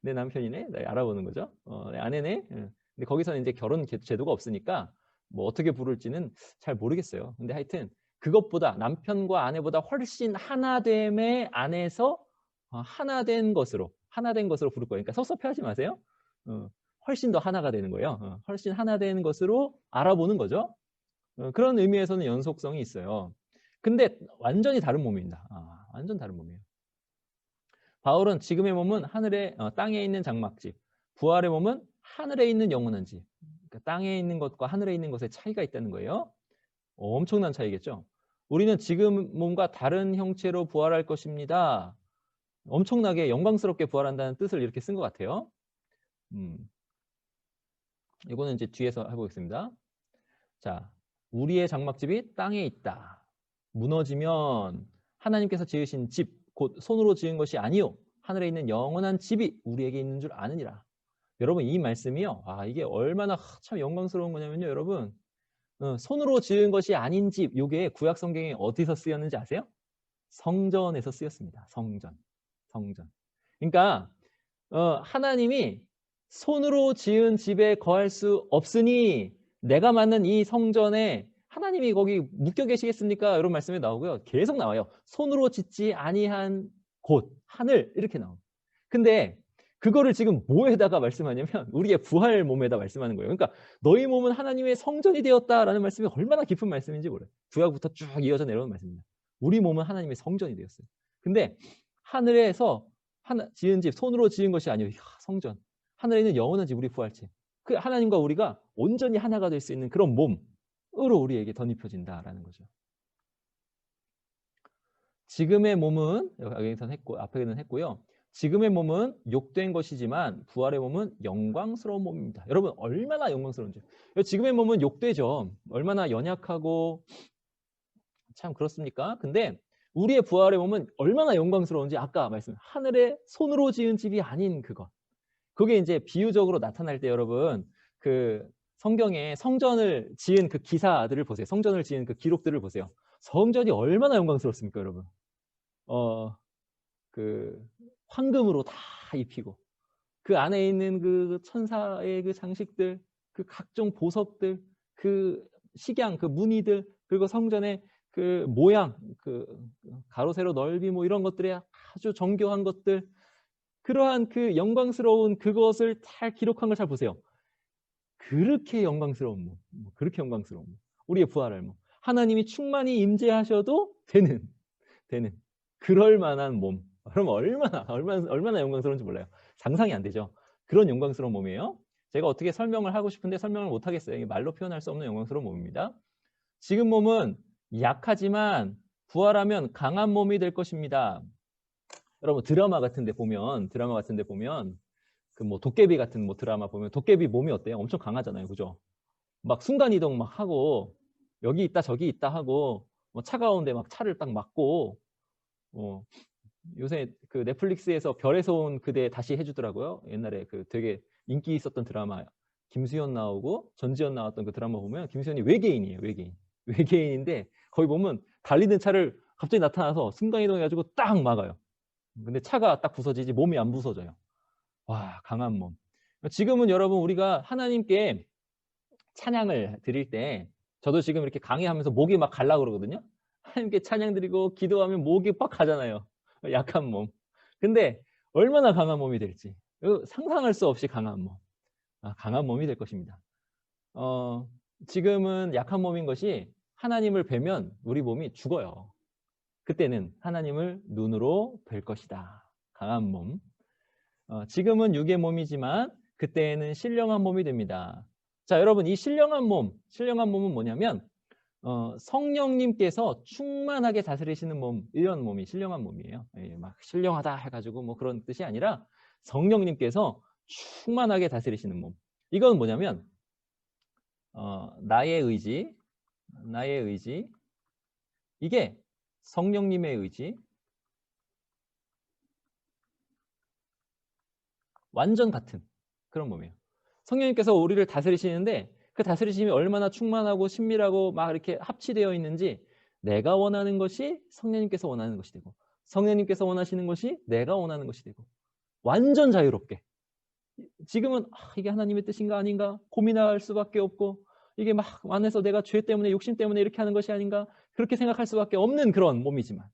내 남편이네. 알아보는 거죠. 내 아내네. 근데 거기서는 이제 결혼 제도가 없으니까 뭐 어떻게 부를지는 잘 모르겠어요. 근데 하여튼 그것보다 남편과 아내보다 훨씬 하나됨의 안에서 하나된 것으로 부를 거예요. 그러니까 섭섭해하지 마세요. 훨씬 더 하나가 되는 거예요. 훨씬 하나된 것으로 알아보는 거죠. 그런 의미에서는 연속성이 있어요. 근데 완전히 다른 몸입니다. 완전 다른 몸이에요. 바울은 지금의 몸은 땅에 있는 장막집, 부활의 몸은 하늘에 있는 영원한 집. 그러니까 땅에 있는 것과 하늘에 있는 것의 차이가 있다는 거예요. 엄청난 차이겠죠. 우리는 지금 몸과 다른 형체로 부활할 것입니다. 엄청나게 영광스럽게 부활한다는 뜻을 이렇게 쓴 것 같아요. 이거는 이제 뒤에서 해보겠습니다. 자, 우리의 장막집이 땅에 있다. 무너지면 하나님께서 지으신 집, 곧 손으로 지은 것이 아니요 하늘에 있는 영원한 집이 우리에게 있는 줄 아느니라. 여러분 이 말씀이요. 이게 얼마나 참 영광스러운 거냐면요. 여러분 손으로 지은 것이 아닌 집, 이게 구약 성경에 어디서 쓰였는지 아세요? 성전에서 쓰였습니다. 성전. 그러니까 하나님이 손으로 지은 집에 거할 수 없으니 내가 만든 이 성전에 하나님이 거기 묶여 계시겠습니까? 이런 말씀이 나오고요. 계속 나와요. 손으로 짓지 아니한 곳, 하늘 이렇게 나옵니다. 근데 그거를 지금 뭐에다가 말씀하냐면 우리의 부활 몸에다 말씀하는 거예요. 그러니까 너희 몸은 하나님의 성전이 되었다라는 말씀이 얼마나 깊은 말씀인지 몰라요. 구약부터 쭉 이어져 내려오는 말씀입니다. 우리 몸은 하나님의 성전이 되었어요. 근데 하늘에서 지은 집, 손으로 지은 것이 아니고 성전. 하늘에 있는 영원한 집, 우리 부활체. 그 하나님과 우리가 온전히 하나가 될 수 있는 그런 몸으로 우리에게 덧입혀진다라는 거죠. 지금의 몸은 여기서는 했고 앞에는 했고요. 지금의 몸은 욕된 것이지만 부활의 몸은 영광스러운 몸입니다. 여러분 얼마나 영광스러운지. 지금의 몸은 욕되죠. 얼마나 연약하고 참 그렇습니까? 근데 우리의 부활의 몸은 얼마나 영광스러운지 아까 말씀 하늘에 손으로 지은 집이 아닌 그것. 그게 이제 비유적으로 나타날 때 여러분 그 성경에 성전을 지은 그 기사들을 보세요. 성전을 지은 그 기록들을 보세요. 성전이 얼마나 영광스럽습니까, 여러분? 그 황금으로 다 입히고 그 안에 있는 그 천사의 그 장식들, 그 각종 보석들, 그 식양, 그 무늬들, 그리고 성전의 그 모양, 그 가로 세로 넓이 뭐 이런 것들에 아주 정교한 것들, 그러한 그 영광스러운 그것을 잘 기록한 걸 잘 보세요. 그렇게 영광스러운 몸, 그렇게 영광스러운 몸, 우리의 부활할 몸, 하나님이 충만히 임재하셔도 되는 그럴 만한 몸. 그럼 얼마나 영광스러운지 몰라요. 상상이 안 되죠. 그런 영광스러운 몸이에요. 제가 어떻게 설명을 하고 싶은데 설명을 못 하겠어요. 이게 말로 표현할 수 없는 영광스러운 몸입니다. 지금 몸은 약하지만 부활하면 강한 몸이 될 것입니다. 여러분 드라마 같은 데 보면 그 뭐 도깨비 같은 뭐 드라마 보면 도깨비 몸이 어때요? 엄청 강하잖아요. 그죠? 막 순간 이동 막 하고 여기 있다 저기 있다 하고 뭐 차가운데 막 차를 딱 막고 요새 그 넷플릭스에서 별에서 온 그대 다시 해주더라고요. 옛날에 그 되게 인기 있었던 드라마 김수현 나오고 전지현 나왔던 그 드라마 보면 김수현이 외계인이에요. 외계인인데 거기 보면 달리는 차를 갑자기 나타나서 순간이동해가지고 딱 막아요. 근데 차가 딱 부서지지 몸이 안 부서져요. 와, 강한 몸. 지금은 여러분 우리가 하나님께 찬양을 드릴 때 저도 지금 이렇게 강의하면서 목이 막 갈라 그러거든요. 하나님께 찬양 드리고 기도하면 목이 빡 가잖아요. 약한 몸. 근데 얼마나 강한 몸이 될지 상상할 수 없이 강한 몸. 강한 몸이 될 것입니다. 지금은 약한 몸인 것이 하나님을 뵈면 우리 몸이 죽어요. 그때는 하나님을 눈으로 뵐 것이다. 강한 몸. 지금은 육의 몸이지만 그때는 신령한 몸이 됩니다. 자, 여러분 이 신령한 몸은 뭐냐면 성령님께서 충만하게 다스리시는 몸, 이런 몸이 신령한 몸이에요. 막 신령하다 해가지고 뭐 그런 뜻이 아니라 성령님께서 충만하게 다스리시는 몸. 이건 뭐냐면 나의 의지, 이게 성령님의 의지, 완전 같은 그런 몸이에요. 성령님께서 우리를 다스리시는데 그 다스리심이 얼마나 충만하고 신밀하고 막 이렇게 합치되어 있는지 내가 원하는 것이 성령님께서 원하는 것이 되고 성령님께서 원하시는 것이 내가 원하는 것이 되고 완전 자유롭게. 지금은 이게 하나님의 뜻인가 아닌가 고민할 수밖에 없고 이게 막 안에서 내가 죄 때문에 욕심 때문에 이렇게 하는 것이 아닌가 그렇게 생각할 수밖에 없는 그런 몸이지만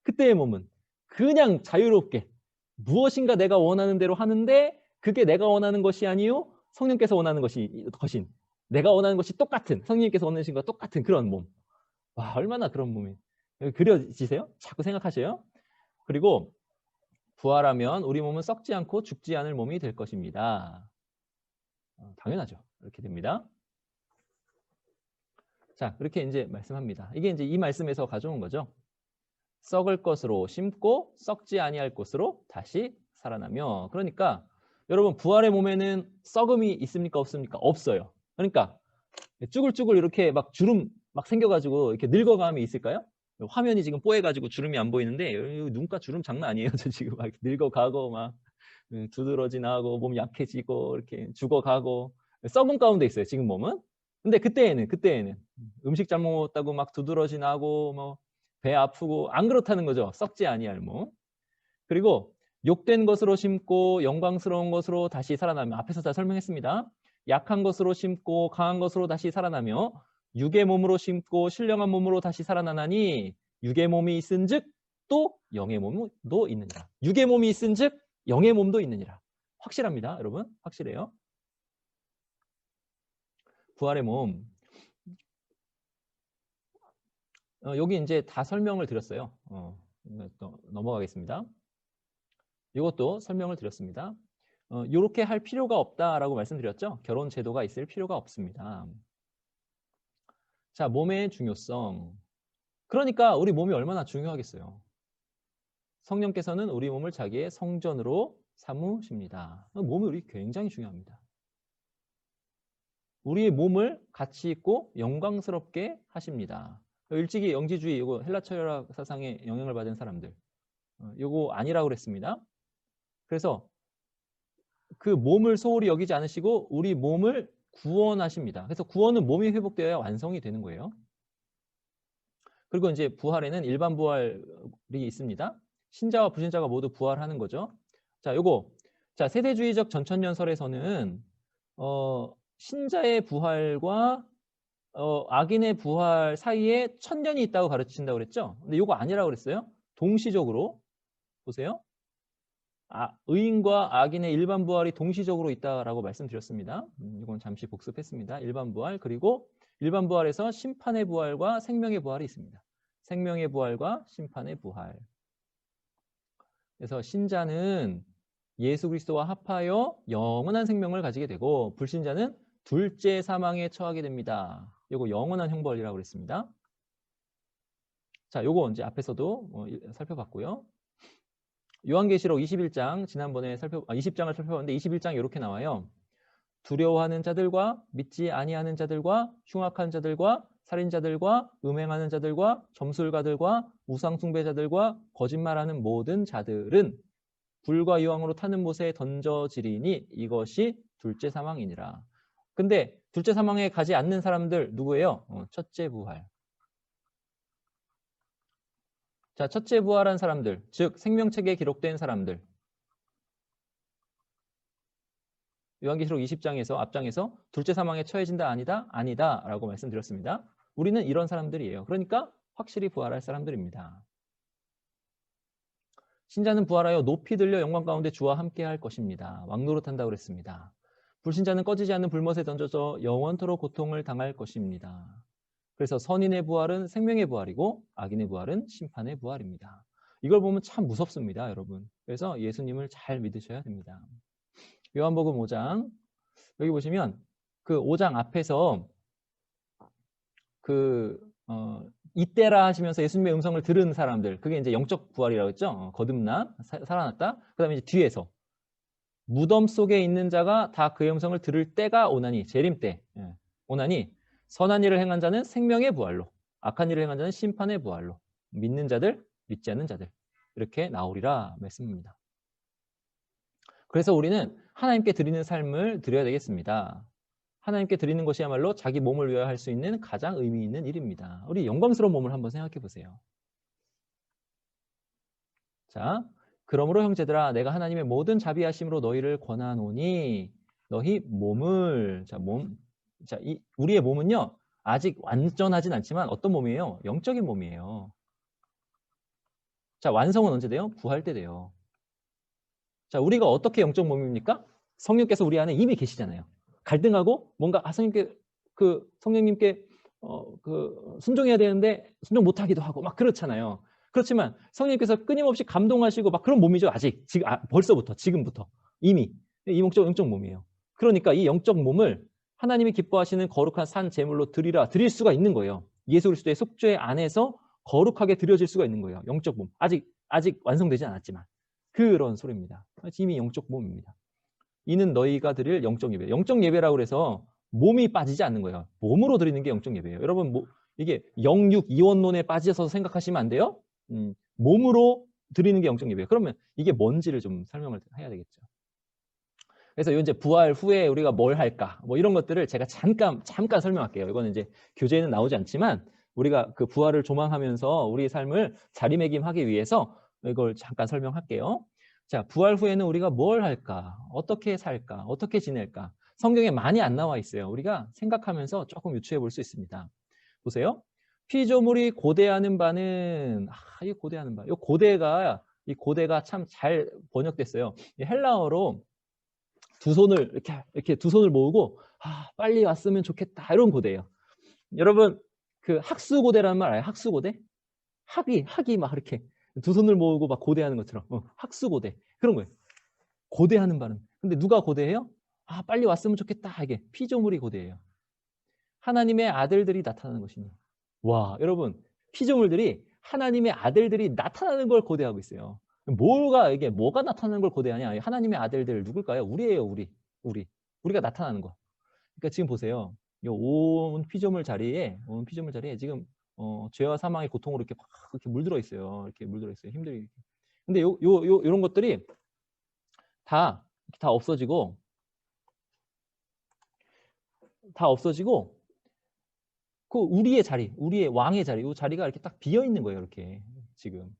그때의 몸은 그냥 자유롭게 무엇인가 내가 원하는 대로 하는데 그게 내가 원하는 것이 아니요 성령께서 원하는 것인 내가 원하는 것이 똑같은 성령님께서 원하시는 것과 똑같은 그런 몸. 와, 얼마나 그런 몸이 그려지세요? 자꾸 생각하세요. 그리고 부활하면 우리 몸은 썩지 않고 죽지 않을 몸이 될 것입니다. 당연하죠. 이렇게 됩니다. 자, 그렇게 이제 말씀합니다. 이게 이제 이 말씀에서 가져온 거죠. 썩을 것으로 심고 썩지 아니할 것으로 다시 살아나며. 그러니까 여러분 부활의 몸에는 썩음이 있습니까 없습니까? 없어요. 그러니까 쭈글쭈글 이렇게 막 주름 막 생겨가지고 이렇게 늙어감이 있을까요? 화면이 지금 뽀해가지고 주름이 안 보이는데 눈가 주름 장난 아니에요. 저 지금 막 늙어가고 막 두드러지 나고 몸 약해지고 이렇게 죽어가고 썩은 가운데 있어요. 지금 몸은. 근데 그때에는 음식 잘못 먹었다고 막 두드러지 나고 뭐 배 아프고 안 그렇다는 거죠. 썩지 아니할 몸. 그리고 욕된 것으로 심고 영광스러운 것으로 다시 살아나며 앞에서 다 설명했습니다. 약한 것으로 심고 강한 것으로 다시 살아나며 육의 몸으로 심고 신령한 몸으로 다시 살아나나니 육의 몸이 있은즉 또 영의 몸도 있느니라. 육의 몸이 있은즉 영의 몸도 있느니라. 확실합니다. 여러분. 확실해요. 부활의 몸. 여기 이제 다 설명을 드렸어요. 넘어가겠습니다. 이것도 설명을 드렸습니다. 이렇게 할 필요가 없다라고 말씀드렸죠. 결혼 제도가 있을 필요가 없습니다. 자, 몸의 중요성. 그러니까 우리 몸이 얼마나 중요하겠어요. 성령께서는 우리 몸을 자기의 성전으로 삼으십니다. 몸이 우리 굉장히 중요합니다. 우리의 몸을 가치 있고 영광스럽게 하십니다. 일찍이 영지주의, 이거 헬라 철학 사상에 영향을 받은 사람들, 이거 아니라고 그랬습니다. 그래서 그 몸을 소홀히 여기지 않으시고 우리 몸을 구원하십니다. 그래서 구원은 몸이 회복되어야 완성이 되는 거예요. 그리고 이제 부활에는 일반 부활이 있습니다. 신자와 불신자가 모두 부활하는 거죠. 자, 요거. 자, 세대주의적 전천년설에서는 신자의 부활과 악인의 부활 사이에 1000년이 있다고 가르친다고 그랬죠. 근데 요거 아니라고 그랬어요. 동시적으로 보세요. 의인과 악인의 일반 부활이 동시적으로 있다라고 말씀드렸습니다. 이건 잠시 복습했습니다. 일반 부활, 그리고 일반 부활에서 심판의 부활과 생명의 부활이 있습니다. 생명의 부활과 심판의 부활. 그래서 신자는 예수 그리스도와 합하여 영원한 생명을 가지게 되고 불신자는 둘째 사망에 처하게 됩니다. 이거 영원한 형벌이라고 그랬습니다. 자, 요거 이제 앞에서도 살펴봤고요. 요한계시록 21장 지난번에 20장을 살펴봤는데 21장에 이렇게 나와요. 두려워하는 자들과 믿지 아니하는 자들과 흉악한 자들과 살인자들과 음행하는 자들과 점술가들과 우상숭배자들과 거짓말하는 모든 자들은 불과 유황으로 타는 못에 던져지리니 이것이 둘째 사망이니라. 근데 둘째 사망에 가지 않는 사람들 누구예요? 첫째 부활. 자, 첫째 부활한 사람들, 즉 생명책에 기록된 사람들. 요한계시록 20장에서 앞장에서 둘째 사망에 처해진다 아니다? 아니다 라고 말씀드렸습니다. 우리는 이런 사람들이에요. 그러니까 확실히 부활할 사람들입니다. 신자는 부활하여 높이 들려 영광 가운데 주와 함께 할 것입니다. 왕노릇한다고 그랬습니다. 불신자는 꺼지지 않는 불못에 던져져 영원토록 고통을 당할 것입니다. 그래서 선인의 부활은 생명의 부활이고 악인의 부활은 심판의 부활입니다. 이걸 보면 참 무섭습니다, 여러분. 그래서 예수님을 잘 믿으셔야 됩니다. 요한복음 5장 여기 보시면 그 5장 앞에서 이때라 하시면서 예수님의 음성을 들은 사람들, 그게 이제 영적 부활이라고 했죠. 거듭나 살아났다. 그다음에 이제 뒤에서 무덤 속에 있는 자가 다 그의 음성을 들을 때가 오나니, 재림 때 오나니 선한 일을 행한 자는 생명의 부활로, 악한 일을 행한 자는 심판의 부활로, 믿는 자들, 믿지 않는 자들 이렇게 나오리라 말씀입니다. 그래서 우리는 하나님께 드리는 삶을 드려야 되겠습니다. 하나님께 드리는 것이야말로 자기 몸을 위하여 할 수 있는 가장 의미 있는 일입니다. 우리 영광스러운 몸을 한번 생각해 보세요. 자, 그러므로 형제들아 내가 하나님의 모든 자비하심으로 너희를 권하노니 너희 몸을, 우리의 몸은요 아직 완전하진 않지만 어떤 몸이에요? 영적인 몸이에요. 자, 완성은 언제 돼요? 부활 때 돼요. 자, 우리가 어떻게 영적 몸입니까? 성령께서 우리 안에 이미 계시잖아요. 갈등하고 뭔가 성령님께 순종해야 되는데 순종 못하기도 하고 막 그렇잖아요. 그렇지만 성령님께서 끊임없이 감동하시고 막 그런 몸이죠. 아직 지금 벌써부터 지금부터 이미 이 영적 몸이에요. 그러니까 이 영적 몸을 하나님이 기뻐하시는 거룩한 산 제물로 드릴 수가 있는 거예요. 예수 그리스도의 속죄 안에서 거룩하게 드려질 수가 있는 거예요. 영적 몸 아직 완성되지 않았지만 그런 소리입니다. 이미 영적 몸입니다. 이는 너희가 드릴 영적 예배. 영적 예배라고 해서 몸이 빠지지 않는 거예요. 몸으로 드리는 게 영적 예배예요. 여러분 이게 영육 이원론에 빠져서 생각하시면 안 돼요. 몸으로 드리는 게 영적 예배예요. 그러면 이게 뭔지를 좀 설명을 해야 되겠죠. 그래서 이제 부활 후에 우리가 뭘 할까? 뭐 이런 것들을 제가 잠깐 설명할게요. 이거는 이제 교재에는 나오지 않지만 우리가 그 부활을 조망하면서 우리의 삶을 자리매김하기 위해서 이걸 잠깐 설명할게요. 자, 부활 후에는 우리가 뭘 할까? 어떻게 살까? 어떻게 지낼까? 성경에 많이 안 나와 있어요. 우리가 생각하면서 조금 유추해 볼 수 있습니다. 보세요. 피조물이 고대하는 바는 이 고대하는 바. 이 고대가 참 잘 번역됐어요. 헬라어로 두 손을 이렇게 두 손을 모으고 빨리 왔으면 좋겠다 이런 고대예요. 여러분 그 학수고대라는 말 알아요? 학수고대? 학이 막 이렇게 두 손을 모으고 막 고대하는 것처럼 학수고대 그런 거예요. 고대하는 바는. 근데 누가 고대해요? 빨리 왔으면 좋겠다. 이게 피조물이 고대해요. 하나님의 아들들이 나타나는 것이니. 와, 여러분 피조물들이 하나님의 아들들이 나타나는 걸 고대하고 있어요. 뭐가 나타나는 걸 고대하냐? 하나님의 아들들 누굴까요? 우리예요, 우리가 나타나는 거. 그러니까 지금 보세요. 온 피조물 자리에 지금 죄와 사망의 고통으로 이렇게 막 이렇게 물들어 있어요. 이렇게 물들어 있어요. 힘들게. 근데 이런 것들이 다 없어지고 그 우리의 왕의 자리, 이 자리가 이렇게 딱 비어 있는 거예요. 이렇게 지금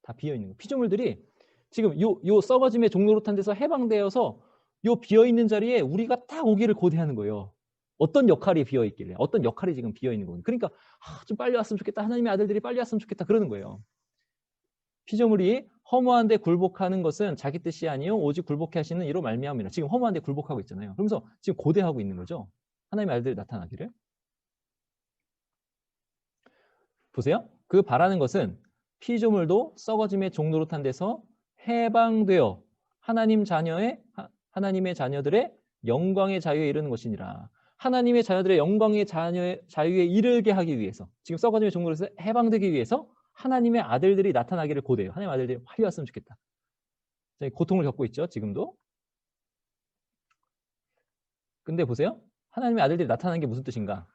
다 비어 있는 거예요. 피조물들이 지금 요 썩어짐의 종노릇한 데서 해방되어서 요 비어 있는 자리에 우리가 딱 오기를 고대하는 거예요. 어떤 역할이 비어 있길래, 어떤 역할이 지금 비어 있는 거예요. 그러니까 좀 빨리 왔으면 좋겠다. 하나님의 아들들이 빨리 왔으면 좋겠다. 그러는 거예요. 피조물이 허무한데 굴복하는 것은 자기 뜻이 아니요 오직 굴복해 하시는 이로 말미암이라. 지금 허무한데 굴복하고 있잖아요. 그러면서 지금 고대하고 있는 거죠. 하나님의 아들들이 나타나기를. 보세요. 그 바라는 것은 피조물도 썩어짐의 종노릇한 데서 해방되어 하나님의 자녀들의 영광의 자유에 이르는 것이니라. 하나님의 자녀들의 영광의 자유에 이르게 하기 위해서, 지금 썩어짐의 종노릇에서 해방되기 위해서 하나님의 아들들이 나타나기를 고대해요. 하나님의 아들들이 빨리 왔으면 좋겠다. 고통을 겪고 있죠, 지금도. 근데 보세요. 하나님의 아들들이 나타나는 게 무슨 뜻인가?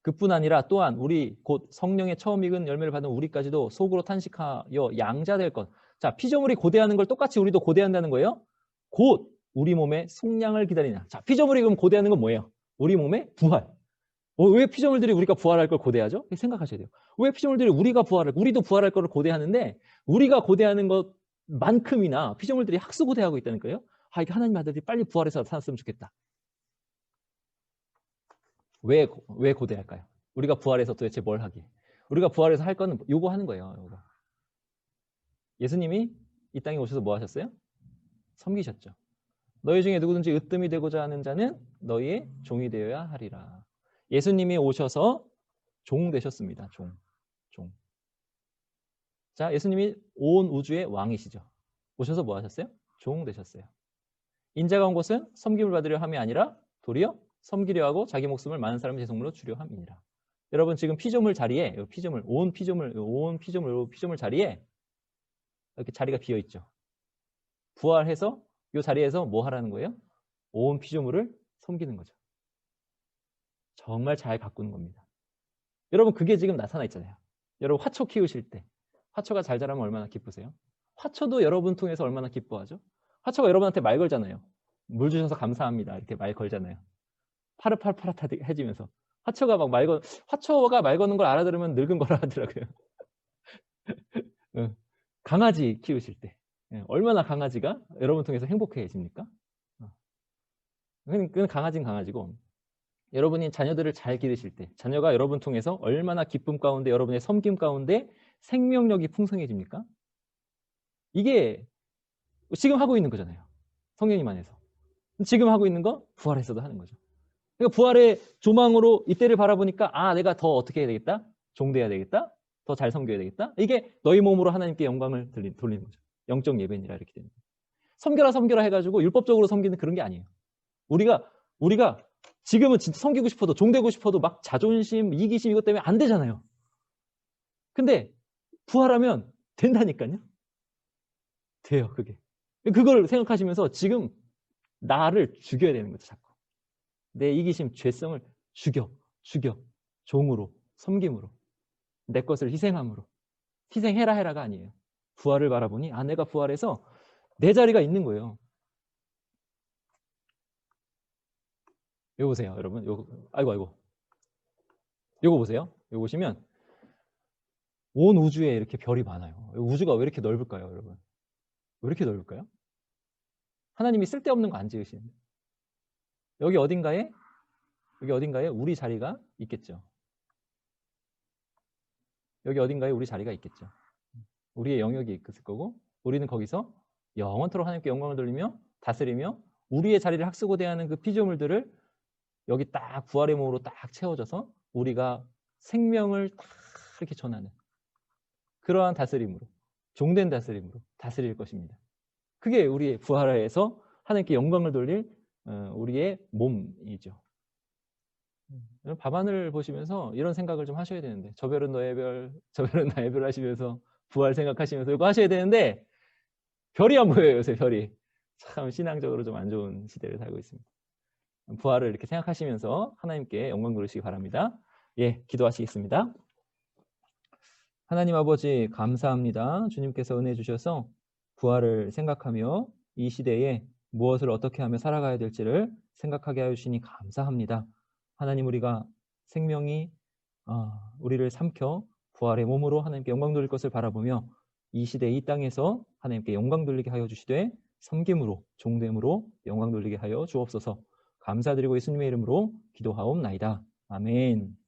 그뿐 아니라 또한 우리 곧 성령의 처음 익은 열매를 받은 우리까지도 속으로 탄식하여 양자될 것. 자, 피조물이 고대하는 걸 똑같이 우리도 고대한다는 거예요. 곧 우리 몸의 속량을 기다리냐. 자, 피조물이 그럼 고대하는 건 뭐예요? 우리 몸의 부활. 왜 피조물들이 우리가 부활할 걸 고대하죠? 생각하셔야 돼요. 왜 피조물들이 우리도 부활할 거를 고대하는데 우리가 고대하는 것만큼이나 피조물들이 학수고대하고 있다는 거예요. 이게 하나님 아들이 빨리 부활해서 나타났으면 좋겠다. 왜 고대할까요? 우리가 부활해서 도대체 뭘 하기? 우리가 부활해서 할 거는 요거 하는 거예요. 요거. 예수님이 이 땅에 오셔서 뭐 하셨어요? 섬기셨죠. 너희 중에 누구든지 으뜸이 되고자 하는 자는 너희의 종이 되어야 하리라. 예수님이 오셔서 종 되셨습니다. 종. 자, 예수님이 온 우주의 왕이시죠. 오셔서 뭐 하셨어요? 종 되셨어요. 인자가 온 것은 섬김을 받으려 함이 아니라 도리어 섬기려 하고 자기 목숨을 많은 사람의 제성물로 주려 함이니라. 여러분 지금 피조물 자리에 온 피조물 자리에 이렇게 자리가 비어 있죠. 부활해서 이 자리에서 뭐 하라는 거예요? 온 피조물을 섬기는 거죠. 정말 잘 가꾸는 겁니다. 여러분 그게 지금 나타나 있잖아요. 여러분 화초 키우실 때 화초가 잘 자라면 얼마나 기쁘세요? 화초도 여러분 통해서 얼마나 기뻐하죠? 화초가 여러분한테 말 걸잖아요. 물 주셔서 감사합니다. 이렇게 말 걸잖아요. 파릇파릇해지면서 화초가 말 거는 걸 알아들으면 늙은 거라 하더라고요. 강아지 키우실 때 얼마나 강아지가 여러분 통해서 행복해집니까? 그건 강아지는 강아지고 여러분이 자녀들을 잘 기르실 때 자녀가 여러분 통해서 얼마나 기쁨 가운데 여러분의 섬김 가운데 생명력이 풍성해집니까? 이게 지금 하고 있는 거잖아요. 성령님 안에서. 지금 하고 있는 거 부활해서도 하는 거죠. 그러니까 부활의 조망으로 이때를 바라보니까 내가 더 어떻게 해야 되겠다? 종돼야 되겠다? 더 잘 섬겨야 되겠다? 이게 너희 몸으로 하나님께 영광을 돌리는 거죠. 영적 예배니라 이렇게 되는 거예요. 섬겨라 해가지고 율법적으로 섬기는 그런 게 아니에요. 우리가 지금은 진짜 섬기고 싶어도 종되고 싶어도 막 자존심, 이기심 이것 때문에 안 되잖아요. 근데 부활하면 된다니까요. 돼요, 그게. 그걸 생각하시면서 지금 나를 죽여야 되는 거죠, 자꾸. 내 이기심, 죄성을 죽여 종으로, 섬김으로, 내 것을 희생함으로. 희생해라 해라가 아니에요. 부활을 바라보니 내가 부활해서 내 자리가 있는 거예요. 이거 보세요, 여러분. 아이고. 이거 보세요. 이거 보시면 온 우주에 이렇게 별이 많아요. 우주가 왜 이렇게 넓을까요, 여러분? 왜 이렇게 넓을까요? 하나님이 쓸데없는 거 안 지으시는데. 여기 어딘가에 우리 자리가 있겠죠. 여기 어딘가에 우리 자리가 있겠죠. 우리의 영역이 있을 거고 우리는 거기서 영원토록 하나님께 영광을 돌리며 다스리며 우리의 자리를 학수고 대하는 그 피조물들을 여기 딱 부활의 몸으로 딱 채워져서 우리가 생명을 딱 이렇게 전하는 그러한 다스림으로, 종된 다스림으로 다스릴 것입니다. 그게 우리의 부활에서 하나님께 영광을 돌릴 우리의 몸이죠. 밤하늘을 보시면서 이런 생각을 좀 하셔야 되는데, 저 별은 너의 별, 저 별은 나의 별 하시면서 부활 생각하시면서 이거 하셔야 되는데 별이 안 보여요. 요새 별이. 참 신앙적으로 좀 안 좋은 시대를 살고 있습니다. 부활을 이렇게 생각하시면서 하나님께 영광 돌리시기 바랍니다. 예, 기도하시겠습니다. 하나님 아버지 감사합니다. 주님께서 은혜 주셔서 부활을 생각하며 이 시대에 무엇을 어떻게 하며 살아가야 될지를 생각하게 하여 주시니 감사합니다. 하나님, 우리가 생명이 우리를 삼켜 부활의 몸으로 하나님께 영광 돌릴 것을 바라보며 이 시대 이 땅에서 하나님께 영광 돌리게 하여 주시되 섬김으로 종됨으로 영광 돌리게 하여 주옵소서. 감사드리고 예수님의 이름으로 기도하옵나이다. 아멘.